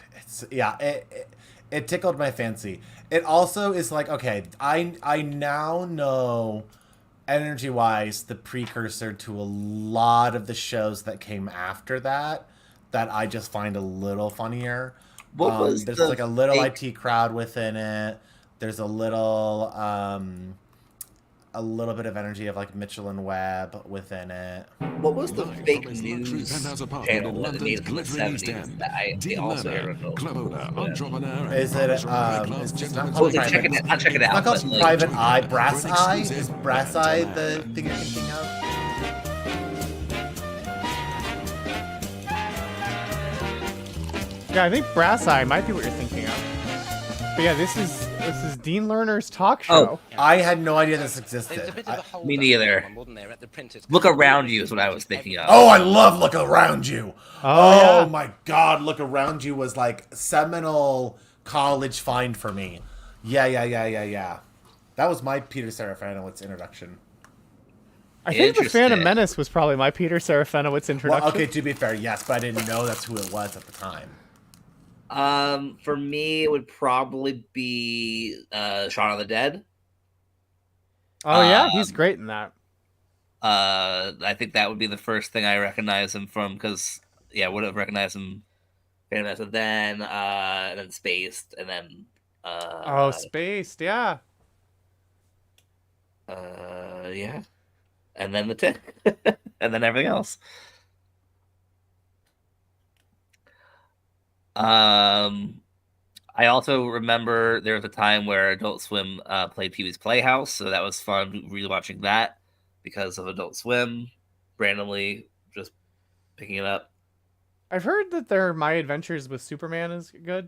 it tickled my fancy. It also is like, okay, I now know, energy-wise, the precursor to a lot of the shows that came after that I just find a little funnier. There's like a little IT crowd within it. There's a little bit of energy of like Mitchell and Webb within it. What was the fake news channel that made in the 70s that I also aired on? Is it it's not called Private, I'll check it out. It's not called like, Private Eye. Brass Eye? Is Brass Eye the thing you're thinking of? Yeah, I think Brass Eye might be what you're thinking of. But yeah, this is Dean Lerner's talk show. Oh, I had no idea this existed. Me neither. Look Around You is what I was thinking of. Oh, I love Look Around You. Oh, my God, Look Around You was like seminal college find for me. Yeah. That was my Peter Serafinowicz introduction. I think the Phantom Menace was probably my Peter Serafinowicz introduction. Well, okay, to be fair, yes, but I didn't know that's who it was at the time. For me, it would probably be Shaun of the Dead. Oh yeah, he's great in that. I think that would be the first thing I recognize him from, because I would have recognized him. And then Spaced, and then Spaced, yeah. Yeah, and then The Tick, and then everything else. I also remember there was a time where Adult Swim played Pee-wee's Playhouse, so that was fun rewatching that because of Adult Swim, randomly just picking it up. I've heard that their My Adventures with Superman is good,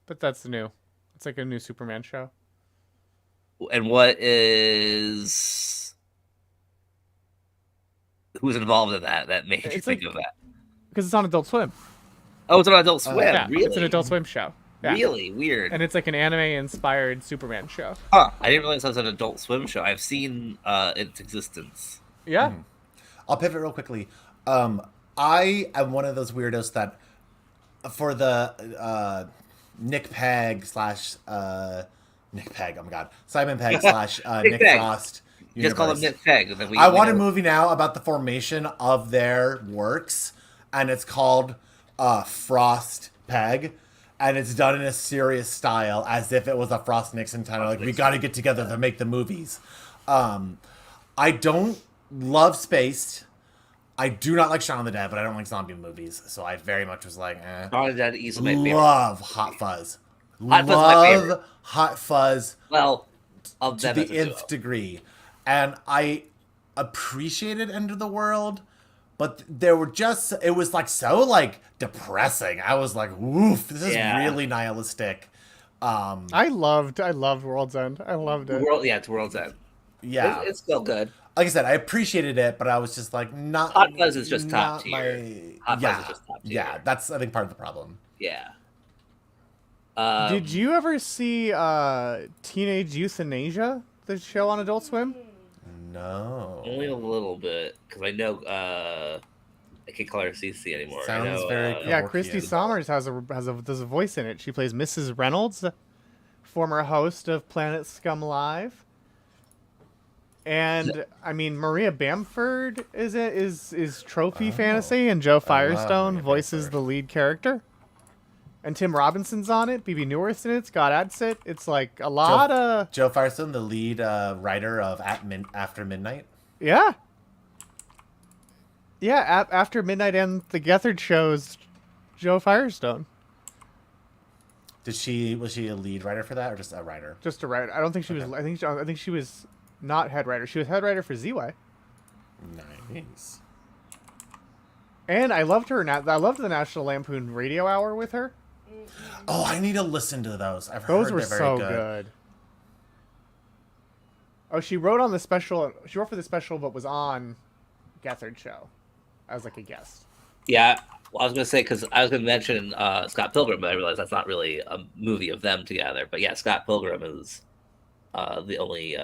but that's new. It's like a new Superman show. And who's involved in that? That made you think of that? Because it's on Adult Swim. Oh, it's on Adult Swim. Yeah, really? It's an Adult Swim show. Yeah. Really weird. And it's like an anime-inspired Superman show. Huh. I didn't realize that was an Adult Swim show. I've seen its existence. Yeah. I'll pivot real quickly. I am one of those weirdos that, for the Nick Pegg slash Nick Pegg, oh my god, Simon Pegg slash Nick Frost. Just call him Nick Pegg. I want a movie now about the formation of their works, and it's called Frost Pegg, and it's done in a serious style, as if it was a Frost Nixon title. Like, we got to get together to make the movies. I don't love Spaced. I do not like Shaun of the Dead, but I don't like zombie movies, so I very much was like, Shaun of the Dead easily my favorite. Love Hot Fuzz. Love Hot Fuzz. Well, of to the nth degree, and I appreciated End of the World, but there were just, it was like so like depressing. I was like, woof, this is really nihilistic. I loved World's End. I loved it. It's World's End. Yeah, it's still good. Like I said, I apprecited it, but I was just like, not. Hot Fuzz is just top tier. Hot Fuzz is just top tier. Yeah, that's I think part of the problem. Yeah. Did you ever see Teenage Euthanasia, the show on Adult Swim? No. Only a little bit, because I know I can't call her Cece anymore. Sounds very cool. Yeah, Christy Sommers has a voice in it. She plays Mrs. Reynolds, former host of Planet Scum Live. And I mean, Maria Bamford is Trophy Fantasy, and Joe Firestone voices the lead character. And Tim Robinson's on it. BB Newirth's in it. Scott Adsit. It's like a lot of Joe Firestone, the lead writer of After Midnight. Yeah. Yeah, After Midnight and the Gethard shows. Joe Firestone. Was she a lead writer for that, or just a writer? Just a writer. I don't think she was. I think she was not head writer. She was head writer for ZY. Nice. And I loved her. I loved the National Lampoon Radio Hour with her. Oh, I need to listen to those. Those were so good. Oh, she wrote on the special. She wrote for the special, but was on Gethard's show as like a guest. Yeah, well, I was gonna say, because I was gonna mention Scott Pilgrim, but I realized that's not really a movie of them together. But yeah, Scott Pilgrim is the only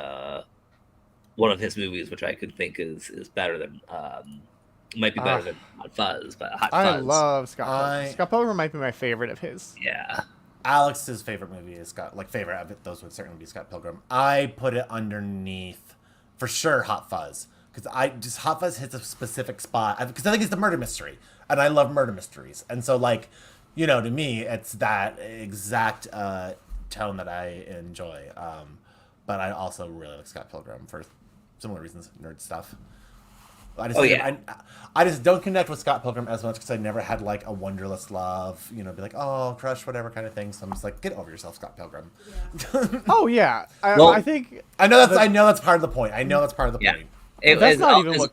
one of his movies which I could think is better than. Might be better than Hot Fuzz, but Hot Fuzz. I love Scott Pilgrim. Scott Pilgrim might be my favorite of his. Yeah. Alex's favorite movie is favorite of it. Those would certainly be Scott Pilgrim. I put it underneath, for sure, Hot Fuzz, because Hot Fuzz hits a specific spot because I think it's the murder mystery, and I love murder mysteries, and so to me, it's that exact tone that I enjoy. But I also really like Scott Pilgrim for similar reasons, nerd stuff. I just don't connect with Scott Pilgrim as much because I never had like a wonderless love, be like, oh, crush, whatever kind of thing. So I'm just like, get over yourself, Scott Pilgrim. Yeah. Oh yeah, I think I know that's part of the point. Point. That's not even what.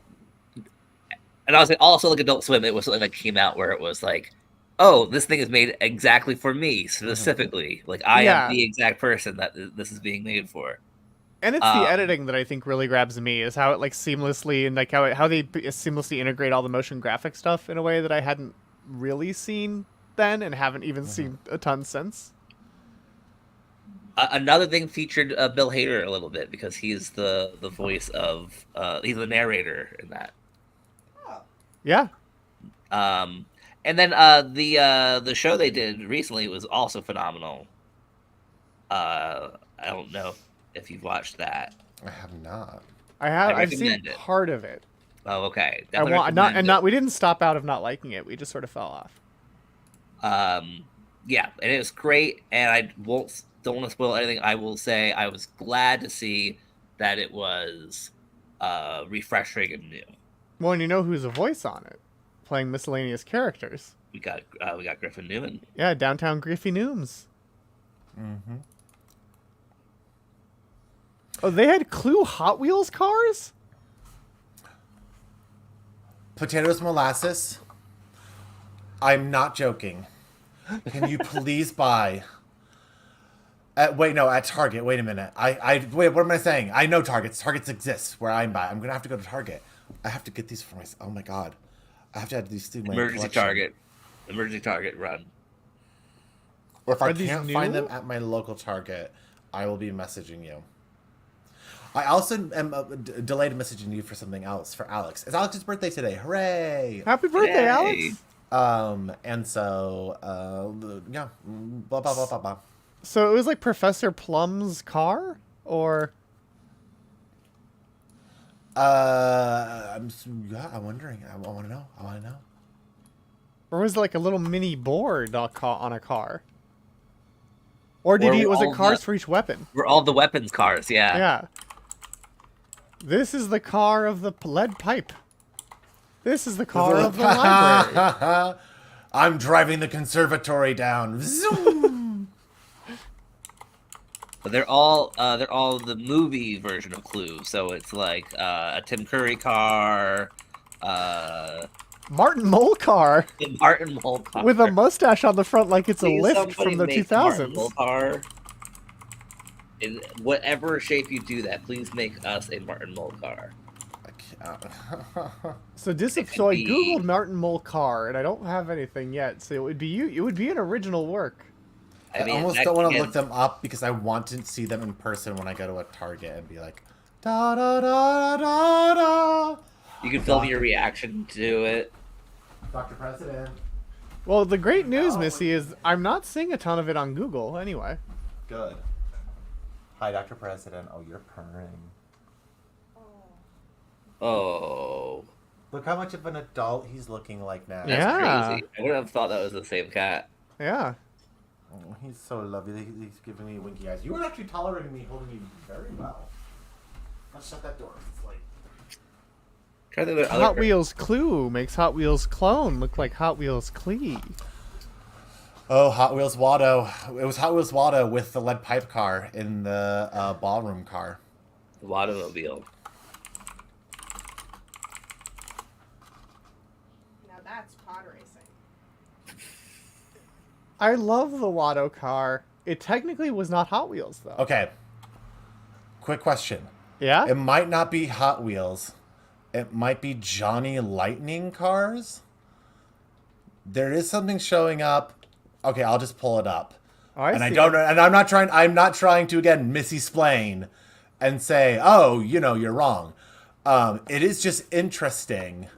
And I was also like Adult Swim. It was something that came out where it was like, oh, this thing is made exactly for me specifically. Mm-hmm. Like I am the exact person that this is being made for. And it's the editing that I think really grabs me, is how it like seamlessly and like how they seamlessly integrate all the motion graphic stuff in a way that I hadn't really seen then and haven't even seen a ton since. Another thing featured Bill Hader a little bit because he's the voice of he's the narrator in that. Yeah. And then the show they did recently was also phenomenal. I don't know if you've watched that. I have not. I've seen part of it. Oh, okay. We didn't stop out of not liking it. We just sort of fell off. Yeah, and it was great. And I don't want to spoil anything. I will say I was glad to see that it was refreshing and new. Well, and you know who's a voice on it, playing miscellaneous characters. We got Griffin Newman. Yeah, downtown Griffey Nooms. Mm-hmm. Oh, they had Clue Hot Wheels cars? Potatoes molasses. I'm not joking. Can you please buy... at Target. Wait a minute. Wait, what am I saying? I know Targets. Targets exist where I'm by. I'm going to have to go to Target. I have to get these for myself. Oh my God. I have to add these to my Emergency collection. Target run. Or if I can't find them at my local Target, I will be messaging you. I also am delayed messaging you for something else for Alex. It's Alex's birthday today. Hooray! Happy birthday, Alex! And so, yeah, blah, blah, blah, blah, blah. So it was like Professor Plum's car? Or... I'm wondering. I want to know. Or was it like a little mini board on a car? Or was it cars for each weapon? We're all the weapons cars, yeah. Yeah. This is the car of the lead pipe. This is the car of the library. I'm driving the conservatory down. Zoom. But they're all the movie version of Clue. So it's like a Tim Curry car, Martin Mull car. Martin Mull car with a mustache on the front, like it's Please a lift from the 2000s. Martin Mull car. In whatever shape you do that, please make us a Martin Mull car. So I googled Martin Mull car, and I don't have anything yet. So it would be an original work. I almost don't want to look them up because I want to see them in person when I go to a Target and be like, da da da da da. You can film your reaction to it. Dr. President. Well, the great news, Missy, is I'm not seeing a ton of it on Google anyway. Good. Hi, Dr. President. Oh, you're purring. Oh. Look how much of an adult he's looking like now. That's crazy. I wouldn't have thought that was the same cat. Yeah. Oh, he's so lovely. He's giving me winky eyes. You were actually tolerating me, holding me very well. Let's shut that door. It's late. Hot Wheels Clue makes Hot Wheels Clone look like Hot Wheels Clee. Oh, Hot Wheels Watto. It was Hot Wheels Watto with the lead pipe car in the ballroom car. The Wattomobile. Now that's pod racing. I love the Watto car. It technically was not Hot Wheels, though. Okay. Quick question. Yeah? It might not be Hot Wheels. It might be Johnny Lightning cars. There is something showing up. Okay, I'll just pull it up. Oh, I don't know, and I'm not trying to again misexplain and say, "Oh, you're wrong." It is just interesting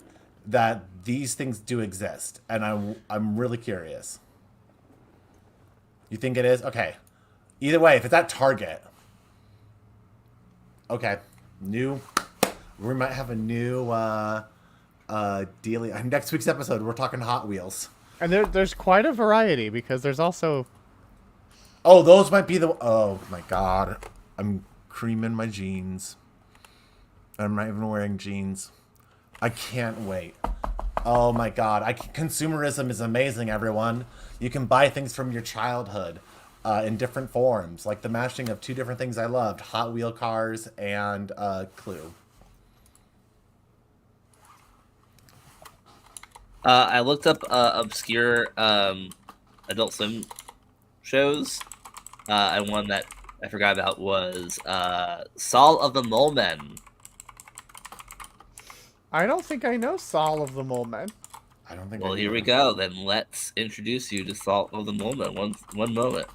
that these things do exist, and I'm really curious. You think it is? Okay. Either way, if it's at Target. Okay. We might have a new deal. Next week's episode, we're talking Hot Wheels. And there's quite a variety because there's also... Oh, those might be the... Oh, my God. I'm creaming my jeans. I'm not even wearing jeans. I can't wait. Oh, my God. Consumerism is amazing, everyone. You can buy things from your childhood in different forms, like the mashing of two different things I loved, Hot Wheel cars and Clue. I looked up obscure Adult Swim shows, and one that I forgot about was Saul of the Mole Men. I don't think I know Saul of the Mole Men. I don't think. Well, here we go. Then let's introduce you to Saul of the Mole Men. One moment.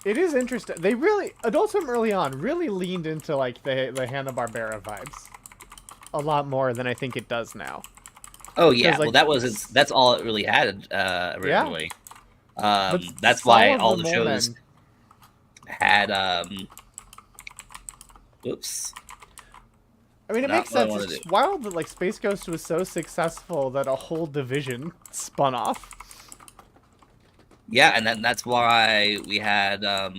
It is interesting. They really, Adult Swim early on really leaned into like the Hanna-Barbera vibes a lot more than I think it does now. Oh yeah, Like, well that's all it really had originally. Yeah. That's why all the shows had oops. I mean, it makes sense. It's wild that like Space Ghost was so successful that a whole division spun off. Yeah, and that's why we had. I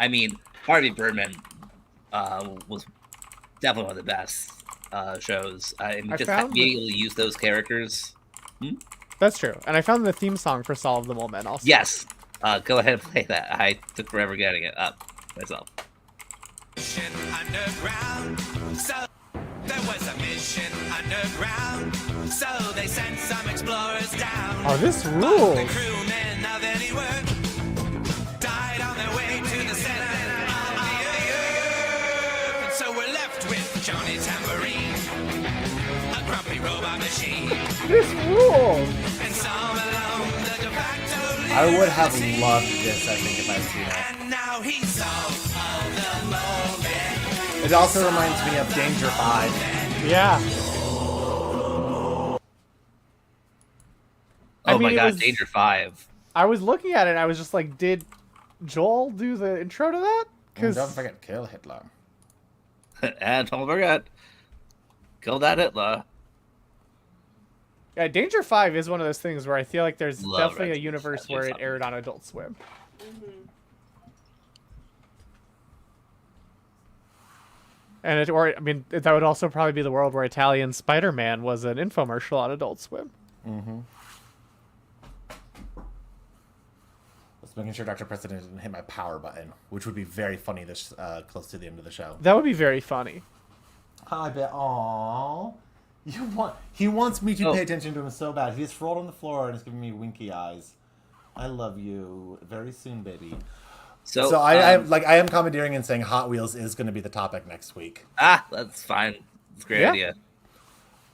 mean, Harvey Birdman was definitely one of the best shows. I mean, just being able to use those characters. That's true, and I found the theme song for Saul of the Mole Men also. Yes, go ahead and play that. I took forever getting it up myself. Underground, so there was a mission underground, so they sent some explorers down. Oh, this rules. The crewmen of any work died on their way to the center of the earth, and so we're left with Johnny Tambourine, a grumpy robot machine. This rules. And some alone, the de facto. I would have loved this, I think, if I'd seen it. And now he's all of the moment. It also reminds me of Danger 5. Yeah. Oh my god, Danger 5. I was looking at it and I was just like, did Joel do the intro to that? And don't forget, kill Hitler. And don't forget, kill that Hitler. Yeah, Danger 5 is one of those things where I feel like there's Love definitely Red a universe where it aired on Adult Swim. And that would also probably be the world where Italian Spider-Man was an infomercial on Adult Swim. Mm-hmm. Just making sure Dr. President didn't hit my power button, which would be very funny this close to the end of the show. That would be very funny. I bet. Aww. He wants me to pay attention to him so bad. He just rolled on the floor and is giving me winky eyes. I love you. Very soon, baby. So I am commandeering and saying Hot Wheels is going to be the topic next week. Ah, that's fine. That's a great idea.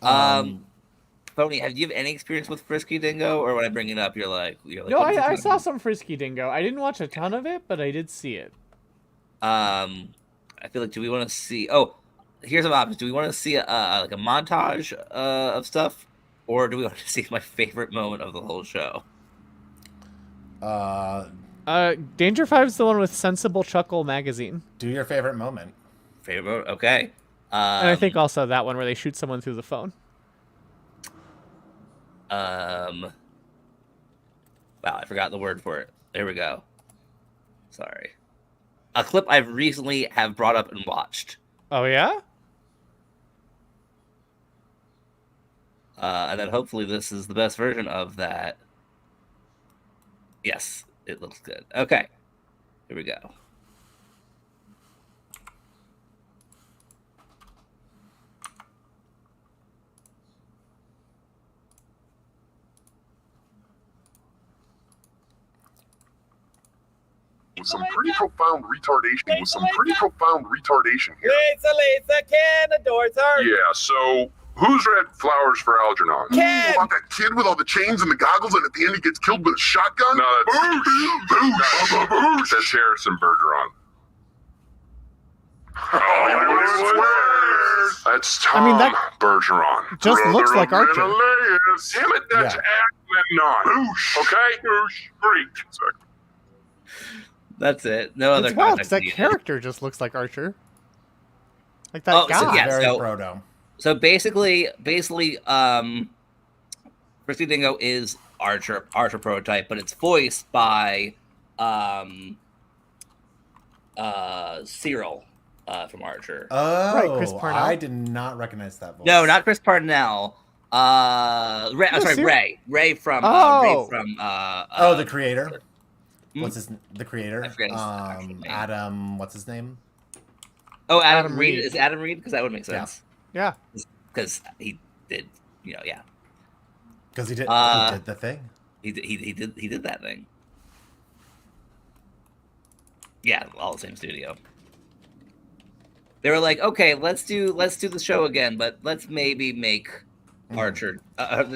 Phoney, have you have any experience with Frisky Dingo, or when I bring it up, you're like no, I saw some Frisky Dingo. I didn't watch a ton of it, but I did see it. I feel like, do we want to see? Oh, here's some options. Do we want to see like a montage of stuff, or do we want to see my favorite moment of the whole show? Danger 5 is the one with Sensible Chuckle magazine. Do your favorite moment. Favorite moment? Okay. And I think also that one where they shoot someone through the phone. Wow, I forgot the word for it. There we go. Sorry. A clip I've recently have brought up and watched. Oh, yeah? And then hopefully this is the best version of that. Yes, it looks good. Okay. Here we go. With some pretty profound retardation here. Lisa, can the doors are? Yeah, so who's read Flowers for Algernon? Ken! About that kid with all the chains and the goggles, and at the end he gets killed with a shotgun? No, that's Harrison Bergeron. That's Tom Bergeron. Just looks like Archer. Damn it, that's Agamemnon. Okay? Freak. That's it. No other It's wild context because that needed. character just looks like Archer. Like that guy. So, yeah, Very proto. So basically, Frisky Dingo is Archer prototype, but it's voiced by Cyril from Archer. Oh, Right, Chris Parnell. I did not recognize that voice. No, not Chris Parnell. Ray, I'm sorry, Cyril? Ray from the creator. What's the creator? I forget his actual name. Adam. What's his name? Oh, Adam Reed. Is it Adam Reed? Because that would make sense. Yeah. Because he did, yeah. Because he did the thing. He did that thing. Yeah, all the same studio. They were like, okay, let's do the show again, but let's maybe make Archer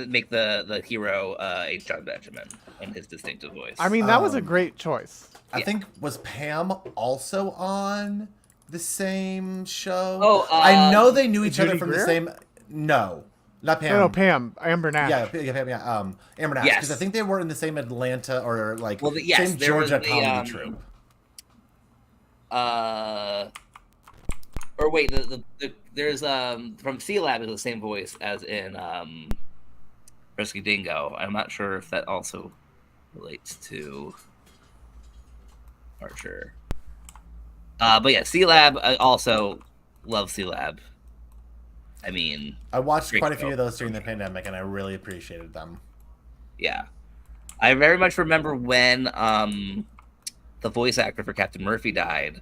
make the hero H. John Benjamin and his distinctive voice. I mean, that was a great choice. I think, was Pam also on the same show? Oh, I know they knew each Judy other from Greer? the same. No, not Pam. No, Pam. Amber Nash. Yeah, Pam. Yeah, Amber Nash. Because I think they were in the same Atlanta or like same Georgia comedy troupe. Or wait, there's from C Lab is the same voice as in Rescue Dingo. I'm not sure if that also relates to Archer. But yeah, C Lab, I also love C Lab. I mean, I watched quite a few of those during the pandemic, and I really appreciated them. Yeah, I very much remember when the voice actor for Captain Murphy died,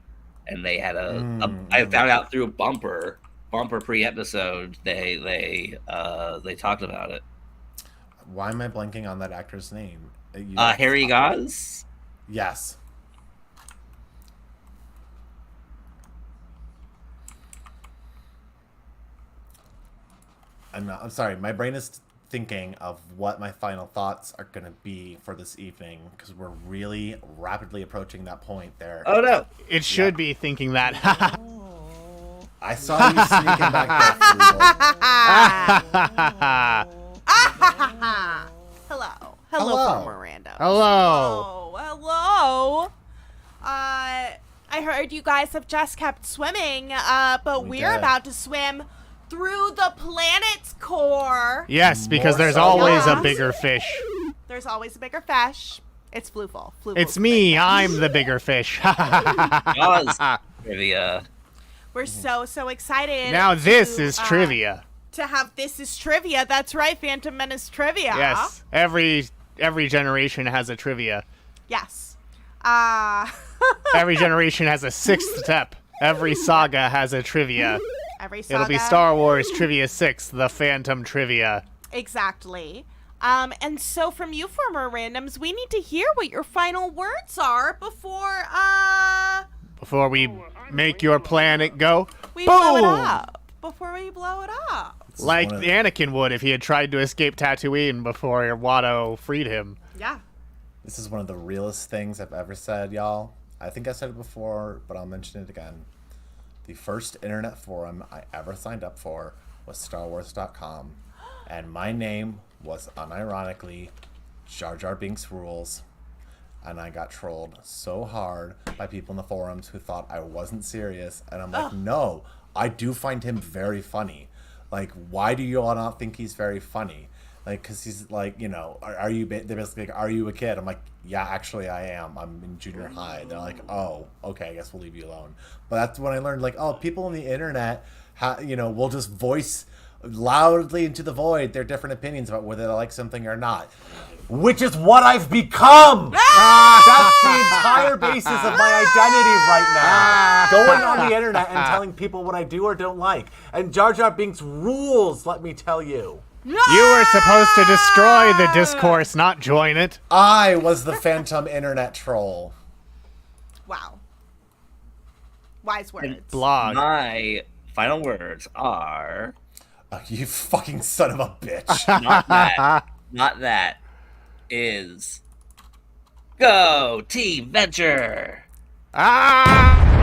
and they had I found out through a bumper pre-episode. They talked about it. Why am I blanking on that actor's name? Harry Goz? Yes. I'm sorry. My brain is thinking of what my final thoughts are going to be for this evening because we're really rapidly approaching that point there. Oh, no. It should be thinking that. I saw you sneaking back there. Hello, Miranda. Hello. Hello. I heard you guys have just kept swimming, but we're about to swim through the planet's core. Yes, because there's always a bigger fish. There's always a bigger fish. It's Flooful. It's me. I'm the bigger fish. Trivia. We're so excited. Now this is trivia. To have This Is Trivia. That's right, Phantom Menace Trivia. Yes. Every generation has a trivia. Yes. Every generation has a sixth step. Every saga has a trivia. Every saga. It'll be Star Wars Trivia 6, the Phantom Trivia. Exactly. And so from you former randoms, we need to hear what your final words are before we make your planet go we boom! Blow it up. Before we blow it up. Like Anakin would if he had tried to escape Tatooine before Watto freed him. Yeah. This is one of the realest things I've ever said, y'all. I think I said it before, but I'll mention it again. The first internet forum I ever signed up for was StarWars.com, and my name was unironically Jar Jar Binks Rules, and I got trolled so hard by people in the forums who thought I wasn't serious, and I'm like, no, I do find him very funny. Like, why do you all not think he's very funny? Like, because he's like, you know, are you, they're basically like, are you a kid? I'm like, yeah, actually I am. I'm in junior high. They're like, oh, okay, I guess we'll leave you alone. But that's when I learned, like, oh, people on the internet, will just voice loudly into the void their different opinions about whether they like something or not. Which is what I've become! That's the entire basis of my identity right now. Going on the internet and telling people what I do or don't like. And Jar Jar Binks rules, let me tell you. You were supposed to destroy the discourse, not join it. I was the phantom internet troll. Wow. Wise words. Blog. My final words are... Oh, you fucking son of a bitch. Not that. Is... Go Team Venture! Ah!